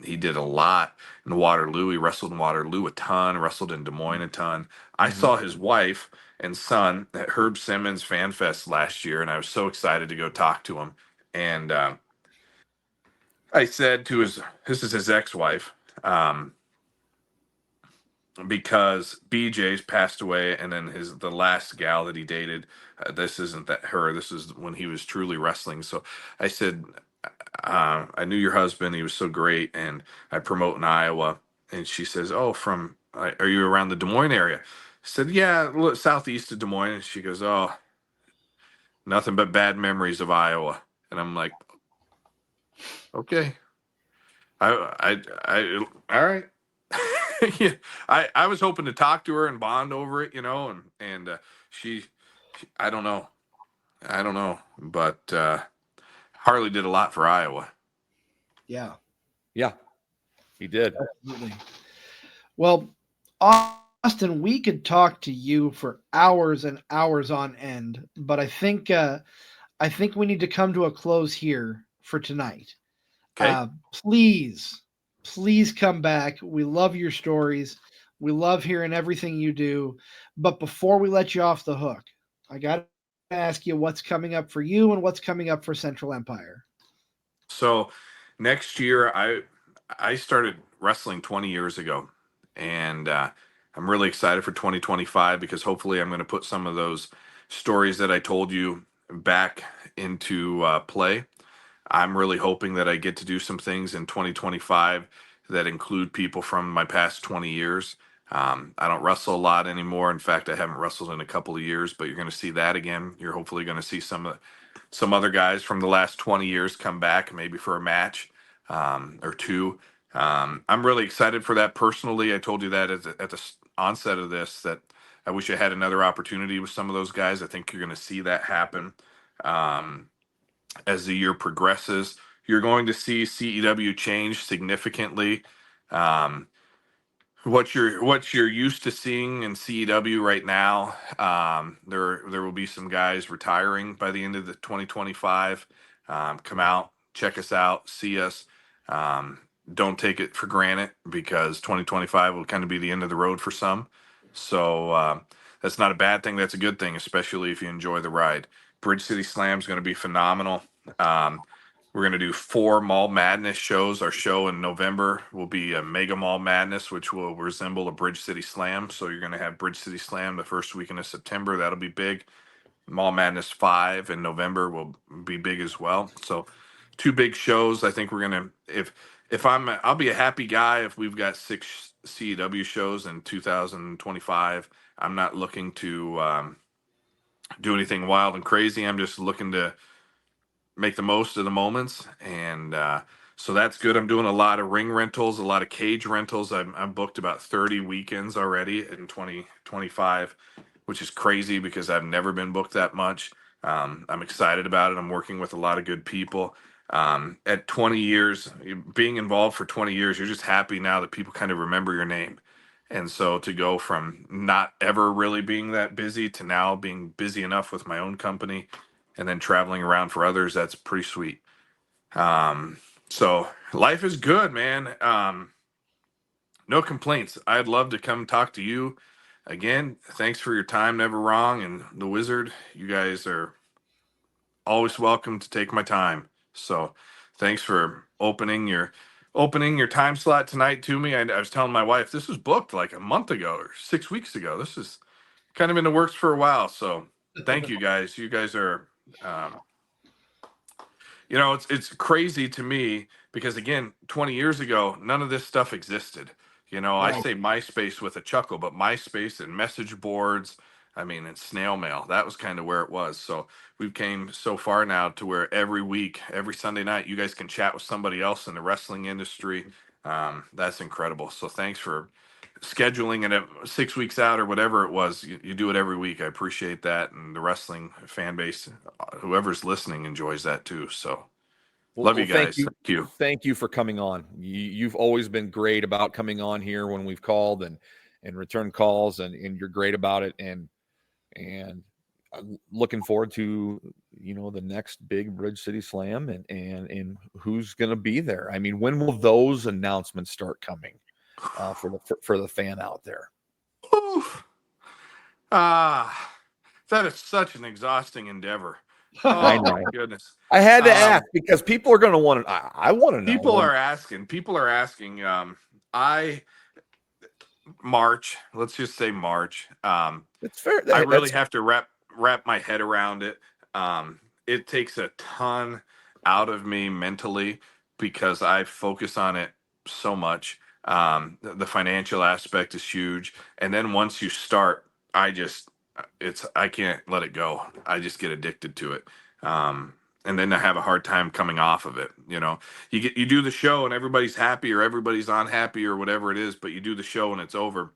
[SPEAKER 4] he did a lot in Waterloo. He wrestled in Waterloo a ton, wrestled in Des Moines a ton. I saw his wife and son at Herb Simmons Fan Fest last year, and I was so excited to go talk to him. And I said to this is his ex-wife, because BJ's passed away, and then the last gal that he dated, this isn't her. This is when he was truly wrestling. So I said, I knew your husband. He was so great, and I promote in Iowa. And she says, "Oh, are you around the Des Moines area?" I said, "Yeah, southeast of Des Moines." And she goes, "Oh, nothing but bad memories of Iowa." And I'm like, "Okay, I all right." Yeah, I was hoping to talk to her and bond over it, and she, I don't know, but Harley did a lot for Iowa.
[SPEAKER 2] Yeah,
[SPEAKER 1] he did.
[SPEAKER 2] Absolutely. Well, Austin, we could talk to you for hours and hours on end, but I think we need to come to a close here for tonight.
[SPEAKER 4] Okay.
[SPEAKER 2] Please come back. We love your stories. We love hearing everything you do. But before we let you off the hook, I got to ask you what's coming up for you and what's coming up for Central Empire.
[SPEAKER 4] So next year, I started wrestling 20 years ago, and I'm really excited for 2025 because hopefully I'm going to put some of those stories that I told you back into play. I'm really hoping that I get to do some things in 2025 that include people from my past 20 years. I don't wrestle a lot anymore. In fact, I haven't wrestled in a couple of years, but you're going to see that again. You're hopefully going to see some other guys from the last 20 years come back, maybe for a match or two. I'm really excited for that personally. I told you that at the onset of this, that I wish I had another opportunity with some of those guys. I think you're going to see that happen as the year progresses. You're going to see CEW change significantly. What you're used to seeing in CEW right now, there will be some guys retiring by the end of the 2025. Come out, check us out, see us. Don't take it for granted because 2025 will kind of be the end of the road for some. So that's not a bad thing. That's a good thing, especially if you enjoy the ride. Bridge City Slam is going to be phenomenal. We're going to do 4 Mall Madness shows. Our show in November will be a Mega Mall Madness, which will resemble a Bridge City Slam. So you're going to have Bridge City Slam the first weekend of September. That'll be big. Mall Madness 5 in November will be big as well. So 2 big shows. I think we're going to, I'll be a happy guy if we've got 6 CEW shows in 2025. I'm not looking to do anything wild and crazy. I'm just looking to make the most of the moments. And So that's good. I'm doing a lot of ring rentals, a lot of cage rentals. I'm booked about 30 weekends already in 2025, which is crazy because I've never been booked that much. I'm excited about it. I'm working with a lot of good people. At 20 years, being involved for 20 years, you're just happy now that people kind of remember your name. And so to go from not ever really being that busy to now being busy enough with my own company and then traveling around for others, that's pretty sweet. So life is good, man. No complaints. I'd love to come talk to you again. Thanks for your time, Never Wrong, and the Wizard. You guys are always welcome to take my time. So thanks for opening your time slot tonight to me. I was telling my wife this was booked like a month ago or 6 weeks ago. This is kind of in the works for a while. So thank you guys. You guys are um, it's crazy to me because again, 20 years ago, none of this stuff existed. I
[SPEAKER 2] Right.
[SPEAKER 4] say MySpace with a chuckle, but MySpace and message boards, I mean, and snail mail, that was kind of where it was. So we've came so far now to where every week, every Sunday night, you guys can chat with somebody else in the wrestling industry. That's incredible. So thanks for scheduling it at 6 weeks out or whatever it was. You do it every week. I appreciate that. And the wrestling fan base, whoever's listening enjoys that too. So love you
[SPEAKER 1] Thank
[SPEAKER 4] guys.
[SPEAKER 1] you.
[SPEAKER 4] Thank you.
[SPEAKER 1] Thank you for coming on. You've always been great about coming on here when we've called and return calls, and you're great about it. And I'm looking forward to the next big Bridge City Slam and who's going to be there. I mean, when will those announcements start coming for the fan out there?
[SPEAKER 4] Oof. That is such an exhausting endeavor.
[SPEAKER 1] I
[SPEAKER 4] Oh
[SPEAKER 1] know.
[SPEAKER 4] my goodness.
[SPEAKER 1] I had to ask because people are going to want to. I want to know.
[SPEAKER 4] People are asking. I March. Let's just say March.
[SPEAKER 1] It's fair.
[SPEAKER 4] I really have to wrap my head around it. It takes a ton out of me mentally because I focus on it so much. The financial aspect is huge, and then once you start, I can't let it go. I just get addicted to it. And then I have a hard time coming off of it. You do the show and everybody's happy or everybody's unhappy or whatever it is, but you do the show and it's over,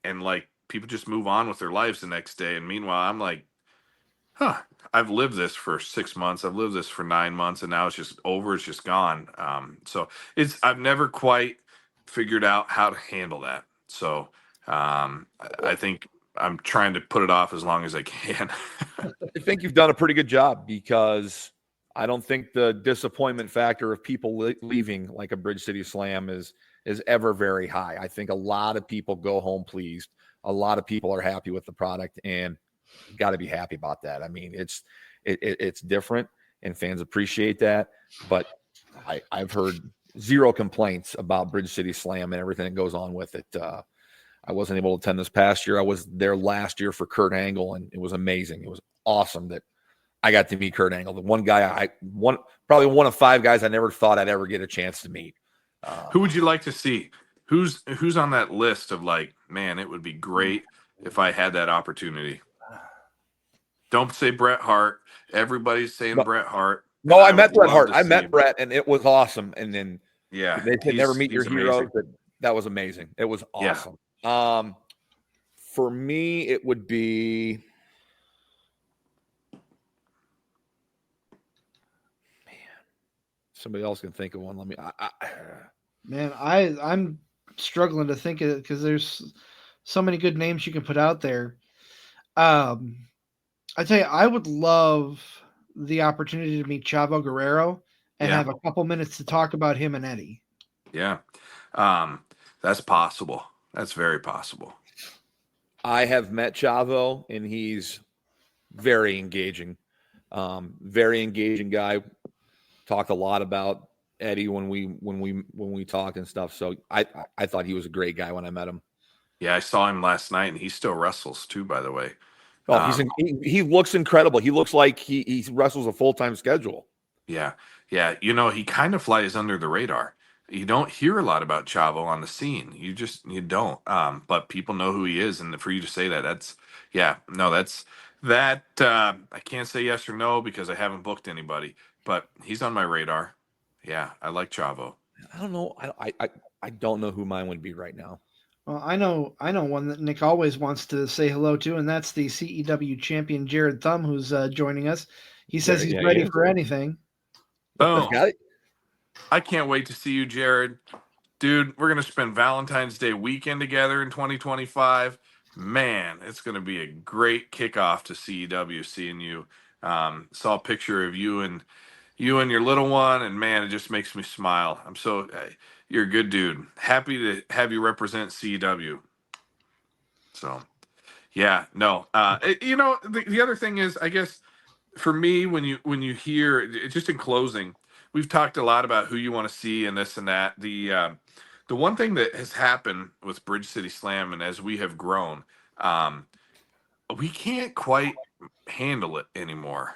[SPEAKER 4] and like people just move on with their lives the next day. And meanwhile, I'm like, I've lived this for 6 months. I've lived this for 9 months, and now it's just over. It's just gone. So I've never quite figured out how to handle that. So I think I'm trying to put it off as long as I can.
[SPEAKER 1] I think you've done a pretty good job because I don't think the disappointment factor of people leaving like a Bridge City Slam is ever very high. I think a lot of people go home pleased. A lot of people are happy with the product, and you got to be happy about that. I mean, it's different, and fans appreciate that. But I've heard zero complaints about Bridge City Slam and everything that goes on with it. I wasn't able to attend this past year. I was there last year for Kurt Angle, and it was amazing. It was awesome that I got to meet Kurt Angle, the one guy probably one of 5 guys I never thought I'd ever get a chance to meet.
[SPEAKER 4] Who would you like to see? Who's on that list of like, man, it would be great if I had that opportunity? Don't say Bret Hart. Everybody's saying Bret Hart.
[SPEAKER 1] No, I met Bret Hart. I met Bret, and it was awesome. And then they said never meet your heroes. That was amazing. It was awesome. Yeah. For me, it would be somebody else can think of one. Let me.
[SPEAKER 2] I'm struggling to think of it because there's so many good names you can put out there. I tell you, I would love the opportunity to meet Chavo Guerrero and have a couple minutes to talk about him and Eddie.
[SPEAKER 4] Yeah, that's possible. That's very possible.
[SPEAKER 1] I have met Chavo, and he's very engaging. Very engaging guy. Talked a lot about Eddie when we talked and stuff. So I thought he was a great guy when I met him.
[SPEAKER 4] Yeah, I saw him last night, and he still wrestles too, by the way.
[SPEAKER 1] Oh, he looks incredible. He looks like he wrestles a full-time schedule.
[SPEAKER 4] Yeah. He kind of flies under the radar. You don't hear a lot about Chavo on the scene. You don't. But people know who he is, and for you to say that, I can't say yes or no because I haven't booked anybody, but he's on my radar. Yeah, I like Chavo.
[SPEAKER 1] I don't know. I don't know who mine would be right now.
[SPEAKER 2] Well, I know one that Nick always wants to say hello to, and that's the CEW champion Jared Thumb, who's joining us. He says he's ready for anything.
[SPEAKER 1] That's
[SPEAKER 4] Oh,
[SPEAKER 1] got it.
[SPEAKER 4] I can't wait to see you, Jared. Dude, we're going to spend Valentine's Day weekend together in 2025. Man, it's going to be a great kickoff to CEW seeing you. Saw a picture of you and your little one, and man, it just makes me smile. You're a good dude. Happy to have you represent CEW. So, yeah, no. The other thing is, I guess for me, when you hear, just in closing, we've talked a lot about who you want to see and this and that. The one thing that has happened with Bridge City Slam, and as we have grown, um, we can't quite handle it anymore.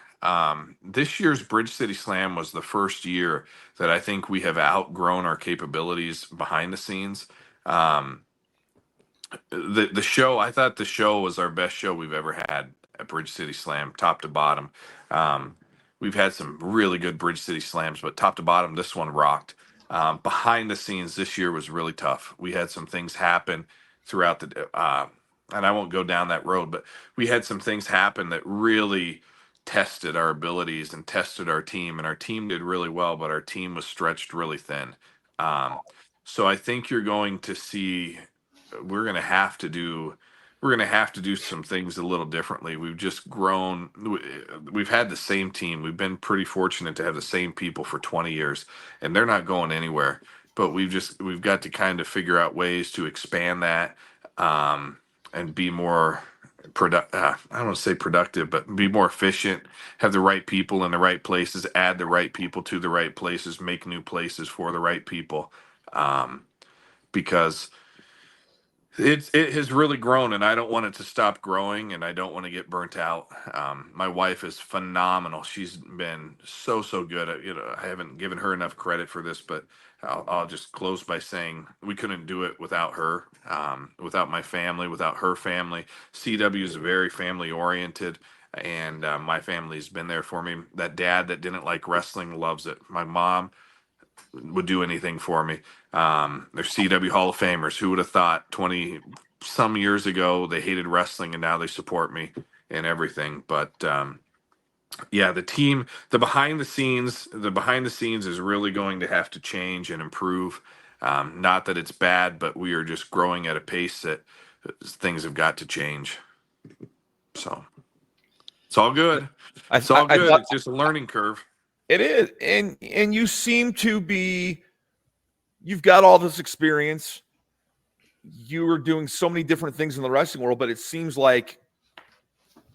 [SPEAKER 4] This year's Bridge City Slam was the first year that I think we have outgrown our capabilities behind the scenes. Um, the show, I thought the show was our best show we've ever had at Bridge City Slam, top to bottom. Um, we've had some really good Bridge City Slams, but top to bottom, this one rocked. Behind the scenes, this year was really tough. We had some things happen throughout and I won't go down that road, but we had some things happen that really tested our abilities and tested our team, and our team did really well, but our team was stretched really thin. Um, so I think you're going to see we're going to have to do some things a little differently. We've just grown. We've had the same team. We've been pretty fortunate to have the same people for 20 years, and they're not going anywhere. But we've got to kind of figure out ways to expand that, and be more I don't want to say productive, but be more efficient, have the right people in the right places, add the right people to the right places, make new places for the right people. Because it has really grown, and I don't want it to stop growing, and I don't want to get burnt out. My wife is phenomenal. She's been so good. I haven't given her enough credit for this, but I'll just close by saying we couldn't do it without her, without my family, without her family. CW is very family oriented, and my family's been there for me. That dad that didn't like wrestling loves it. My mom would do anything for me. They're CW Hall of Famers. Who would have thought 20 some years ago they hated wrestling and now they support me and everything. But yeah, the team, the behind the scenes is really going to have to change and improve. Not that it's bad, but we are just growing at a pace that things have got to change. So it's all good. It's all good. It's just a learning curve.
[SPEAKER 1] It is, and you seem to be. You've got all this experience. You are doing so many different things in the wrestling world, but it seems like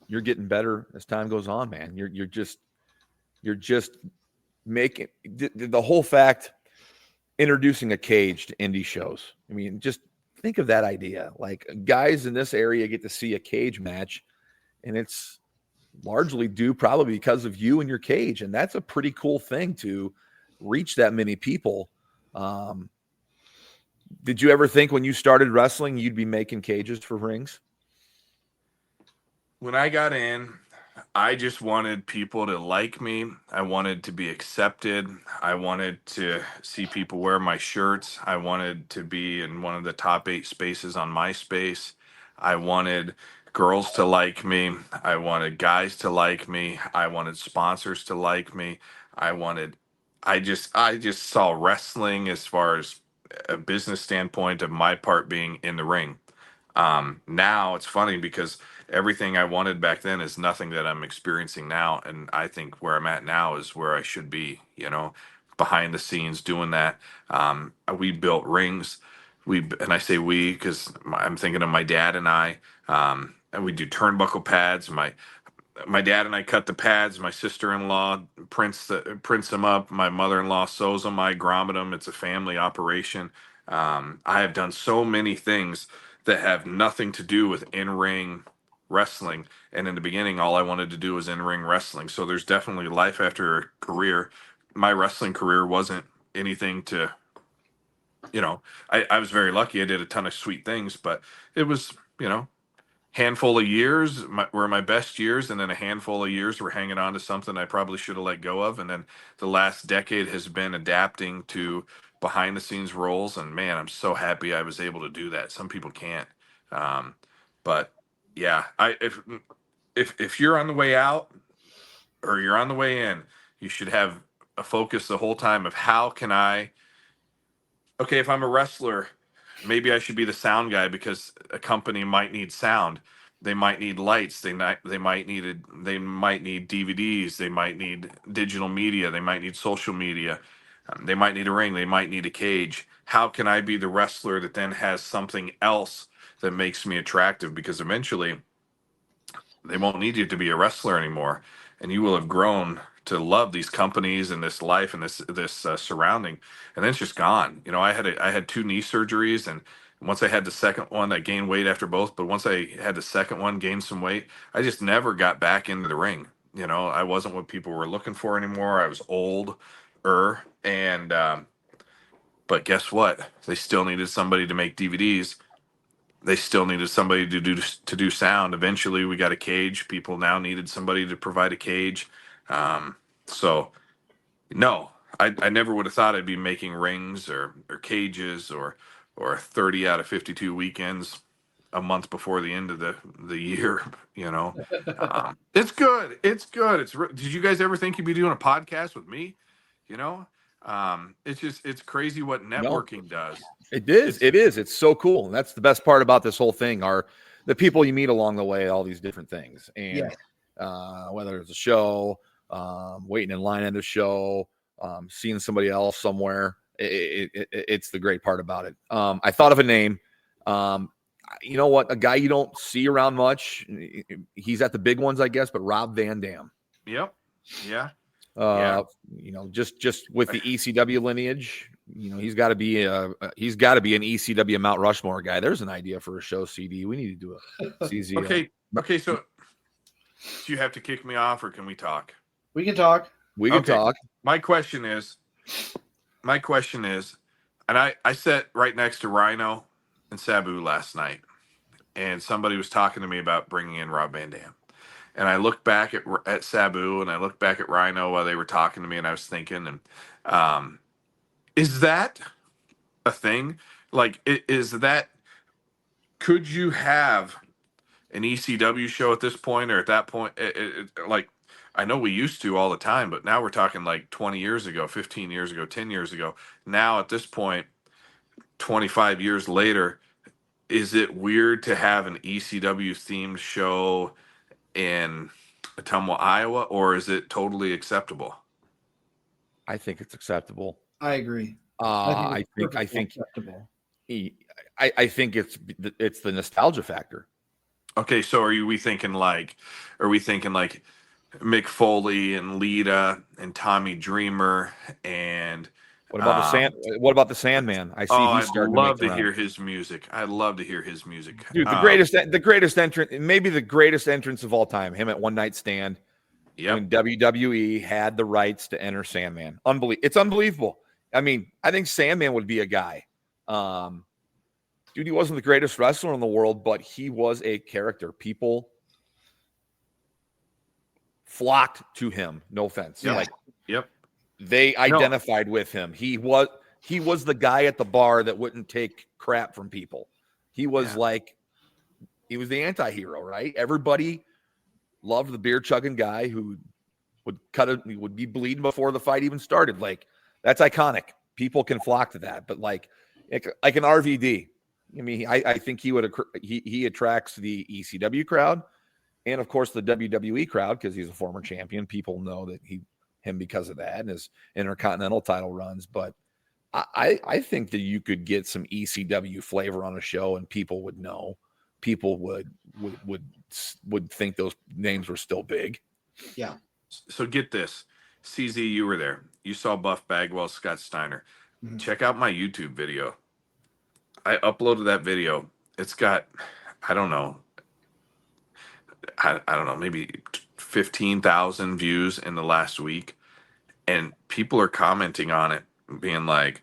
[SPEAKER 1] you're getting better as time goes on, man. You're just making the whole fact introducing a cage to indie shows. I mean, just think of that idea. Like, guys in this area get to see a cage match, and it's largely due probably because of you and your cage, and that's a pretty cool thing to reach that many people. Did you ever think when you started wrestling you'd be making cages for rings?
[SPEAKER 4] When I got in, I just wanted people to like me. I wanted to be accepted. I wanted to see people wear my shirts. I wanted to be in one of the top 8 spaces on MySpace. I wanted girls to like me. I wanted guys to like me. I wanted sponsors to like me. I just saw wrestling as far as a business standpoint of my part being in the ring. Now it's funny because everything I wanted back then is nothing that I'm experiencing now. And I think where I'm at now is where I should be, behind the scenes doing that. We built rings. And I say we, because I'm thinking of my dad and I, and we do turnbuckle pads. My dad and I cut the pads. My sister-in-law prints them up. My mother-in-law sews them. I grommet them. It's a family operation. I have done so many things that have nothing to do with in-ring wrestling. And in the beginning, all I wanted to do was in-ring wrestling. So there's definitely life after a career. My wrestling career wasn't anything to, I was very lucky. I did a ton of sweet things, but it was, handful of years were my best years, and then a handful of years were hanging on to something I probably should have let go of, and then the last decade has been adapting to behind the scenes roles. And man, I'm so happy I was able to do that. Some people can't. um, but yeah, if you're on the way out or you're on the way in, you should have a focus the whole time of how can I, okay, if I'm a wrestler, maybe I should be the sound guy because a company might need sound. They might need lights. They might need DVDs. They might need digital media. They might need social media. They might need a ring. They might need a cage. How can I be the wrestler that then has something else that makes me attractive? Because eventually they won't need you to be a wrestler anymore, and you will have grown to love these companies and this life and this surrounding, and then it's just gone. I had two knee surgeries, and once I had the second one, I gained weight after both. But once I had the second one, gained some weight, I just never got back into the ring. I wasn't what people were looking for anymore. I was old, and but guess what? They still needed somebody to make DVDs. They still needed somebody to do sound. Eventually, we got a cage. People now needed somebody to provide a cage. So no, I never would have thought I'd be making rings or cages or 30 out of 52 weekends a month before the end of the year. It's good. It's good. Did you guys ever think you'd be doing a podcast with me? You know, it's crazy what
[SPEAKER 1] No.
[SPEAKER 4] networking does.
[SPEAKER 1] It is. It's so cool. And that's the best part about this whole thing are the people you meet along the way, all these different things. And whether it's a show, waiting in line at a show, seeing somebody else somewhere, it's the great part about it. I thought of a name. You know what? A guy you don't see around much. He's at the big ones, I guess, but Rob Van Dam.
[SPEAKER 4] Yep. Yeah.
[SPEAKER 1] Just with the ECW lineage, he's got to be an ECW Mount Rushmore guy. There's an idea for a show CD. We need to do a CZ.
[SPEAKER 4] Okay. So do you have to kick me off, or can we talk?
[SPEAKER 2] We can talk.
[SPEAKER 1] We can talk.
[SPEAKER 4] My question is, and I sat right next to Rhino and Sabu last night, and somebody was talking to me about bringing in Rob Van Dam. And I looked back at Sabu, and I looked back at Rhino while they were talking to me, and I was thinking, and is that a thing? Like, could you have an ECW show at this point, or at that point? Like, I know we used to all the time, but now we're talking like 20 years ago, 15 years ago, 10 years ago. Now at this point, 25 years later, is it weird to have an ECW themed show in Ottumwa, Iowa, or is it totally acceptable?
[SPEAKER 1] I think it's acceptable.
[SPEAKER 2] I agree.
[SPEAKER 1] I think
[SPEAKER 2] acceptable.
[SPEAKER 1] I think it's the nostalgia factor.
[SPEAKER 4] Okay, so are we thinking like Mick Foley and Lita and Tommy Dreamer and
[SPEAKER 1] What about the Sandman? I see he's starting to
[SPEAKER 4] love to hear his music. I'd love to hear his music.
[SPEAKER 1] Dude, the greatest entrance, maybe the greatest entrance of all time. Him at One Night Stand.
[SPEAKER 4] Yep.
[SPEAKER 1] When WWE had the rights to enter Sandman. It's unbelievable. I mean, I think Sandman would be a guy. Dude, he wasn't the greatest wrestler in the world, but he was a character. People flocked to him. No offense.
[SPEAKER 4] Yep. Yep.
[SPEAKER 1] They identified with him. He was the guy at the bar that wouldn't take crap from people. He was he was the anti-hero, right? Everybody loved the beer chugging guy who would be bleeding before the fight even started. Like, that's iconic. People can flock to that. But like an RVD, I mean, I think he attracts the ECW crowd and of course the WWE crowd because he's a former champion. People know that him because of that and his Intercontinental title runs. But I think that you could get some ECW flavor on a show and people would know. People would think those names were still big.
[SPEAKER 2] Yeah.
[SPEAKER 4] So get this. CZ, you were there. You saw Buff Bagwell, Scott Steiner.
[SPEAKER 2] Mm-hmm.
[SPEAKER 4] Check out my YouTube video. I uploaded that video. It's got, I don't know, maybe 15,000 views in the last week. And people are commenting on it, being like,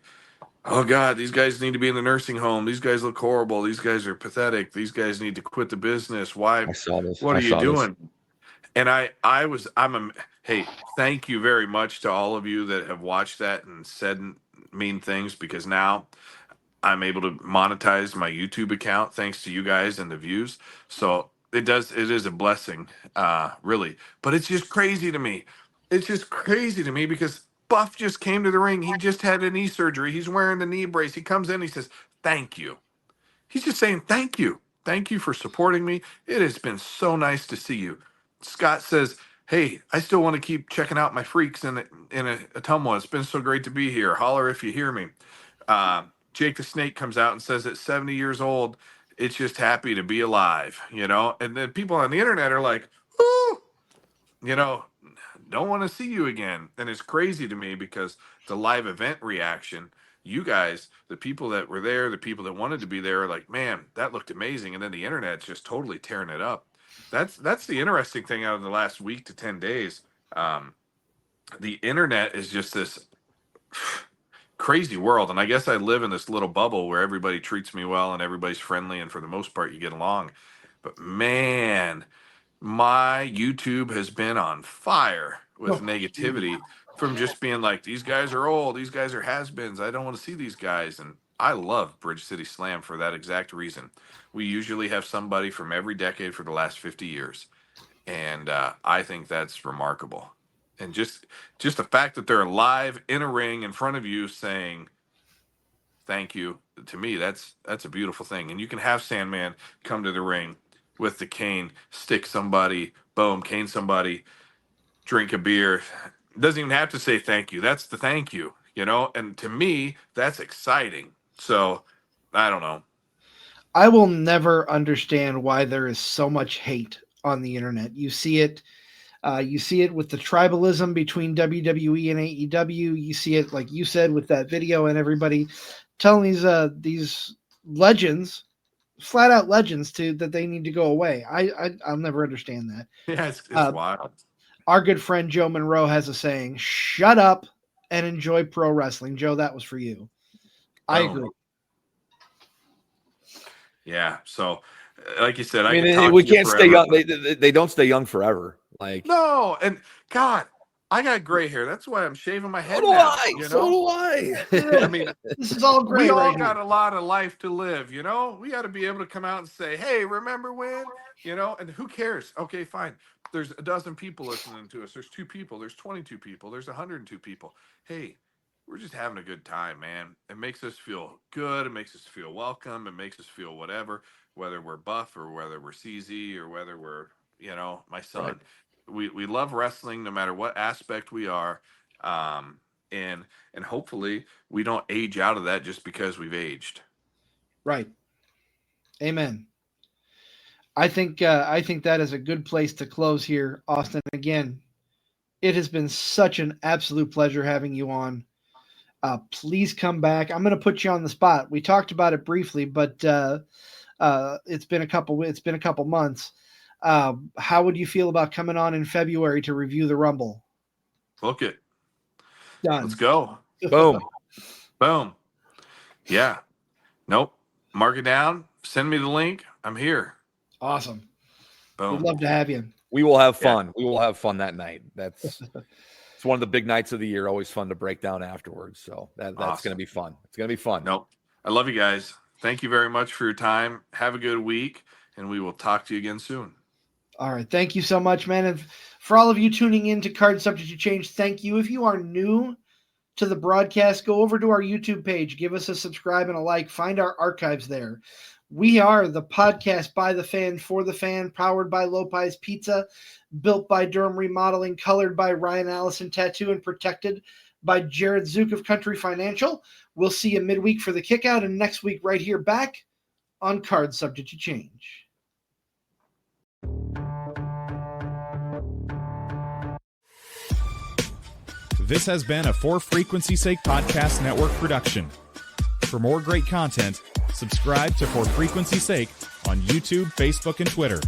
[SPEAKER 4] oh God, these guys need to be in the nursing home. These guys look horrible. These guys are pathetic. These guys need to quit the business. Why?
[SPEAKER 1] I saw this.
[SPEAKER 4] What
[SPEAKER 1] I
[SPEAKER 4] are you
[SPEAKER 1] saw this.
[SPEAKER 4] doing? And hey, thank you very much to all of you that have watched that and said mean things, because now I'm able to monetize my YouTube account thanks to you guys and the views. So it is a blessing, really. But it's just crazy to me. It's just crazy to me because Buff just came to the ring. He just had a knee surgery. He's wearing the knee brace. He comes in, he says, thank you. He's just saying, thank you. Thank you for supporting me. It has been so nice to see you. Scott says, hey, I still want to keep checking out my freaks in Atumwa. It's been so great to be here. Holler if you hear me. Jake the Snake comes out and says at 70 years old, it's just happy to be alive, And then people on the internet are like, ooh, don't want to see you again. And it's crazy to me because the live event reaction, you guys, the people that were there, the people that wanted to be there are like, man, that looked amazing. And then the internet's just totally tearing it up. That's the interesting thing out of the last week to 10 days. The internet is just this crazy world. And I guess I live in this little bubble where everybody treats me well and everybody's friendly. And for the most part, you get along. But man, my YouTube has been on fire with negativity from just being like, these guys are old, these guys are has-beens, I don't want to see these guys. And I love Bridge City Slam for that exact reason. We usually have somebody from every decade for the last 50 years. And I think that's remarkable. And just the fact that they're alive in a ring in front of you saying thank you, to me, that's a beautiful thing. And you can have Sandman come to the ring with the cane, stick somebody, boom, cane somebody, drink a beer. Doesn't even have to say thank you. That's the thank you, And to me, that's exciting. So, I don't know.
[SPEAKER 2] I will never understand why there is so much hate on the internet. You see it with the tribalism between WWE and AEW. You see it, like you said, with that video and everybody telling these legends, flat out legends, that they need to go away. I'll never understand that.
[SPEAKER 4] Yeah, it's wild.
[SPEAKER 2] Our good friend Joe Monroe has a saying: "Shut up and enjoy pro wrestling." Joe, that was for you. I agree.
[SPEAKER 4] Yeah. So, like you said,
[SPEAKER 1] I mean, we can't stay young. They don't stay young forever. Like,
[SPEAKER 4] no, and God, I got gray hair. That's why I'm shaving my head.
[SPEAKER 1] So do I.
[SPEAKER 4] I mean,
[SPEAKER 2] this is all gray.
[SPEAKER 4] We all got a lot of life to live. We got to be able to come out and say, "Hey, remember when?" And who cares? Okay, fine. There's a dozen people listening to us. There's 2 people. There's 22 people. There's 102 people. Hey, we're just having a good time, man. It makes us feel good. It makes us feel welcome. It makes us feel whatever, whether we're Buff or whether we're CZ or whether we're, my son. Right. We love wrestling no matter what aspect we are. And hopefully we don't age out of that just because we've aged.
[SPEAKER 2] Right. Amen. I think that is a good place to close here, Austin. Again, it has been such an absolute pleasure having you on. Please come back. I'm going to put you on the spot. We talked about it briefly, but it's been a couple months. How would you feel about coming on in February to review the Rumble?
[SPEAKER 4] Book it.
[SPEAKER 2] Done.
[SPEAKER 4] Let's go.
[SPEAKER 1] Boom.
[SPEAKER 4] Boom. Yeah. Nope. Mark it down. Send me the link. I'm here.
[SPEAKER 2] Awesome.
[SPEAKER 4] Boom.
[SPEAKER 2] We'd love to have you.
[SPEAKER 1] We will have fun. Yeah. We will have fun that night. It's one of the big nights of the year. Always fun to break down afterwards. So that's awesome. Going to be fun. It's going to be fun.
[SPEAKER 4] Nope. I love you guys. Thank you very much for your time. Have a good week, and we will talk to you again soon.
[SPEAKER 2] All right. Thank you so much, man. And for all of you tuning in to Card Subject to Change, thank you. If you are new to the broadcast, go over to our YouTube page. Give us a subscribe and a like. Find our archives there. We are the podcast by the fan, for the fan, powered by Lopez Pizza, built by Durham Remodeling, colored by Ryan Allison Tattoo, and protected by Jared Zook of Country Financial. We'll see you midweek for the kickout, and next week right here back on Card Subject to Change.
[SPEAKER 3] This has been a For Frequency's Sake Podcast Network production. For more great content, subscribe to For Frequency's Sake on YouTube, Facebook, and Twitter.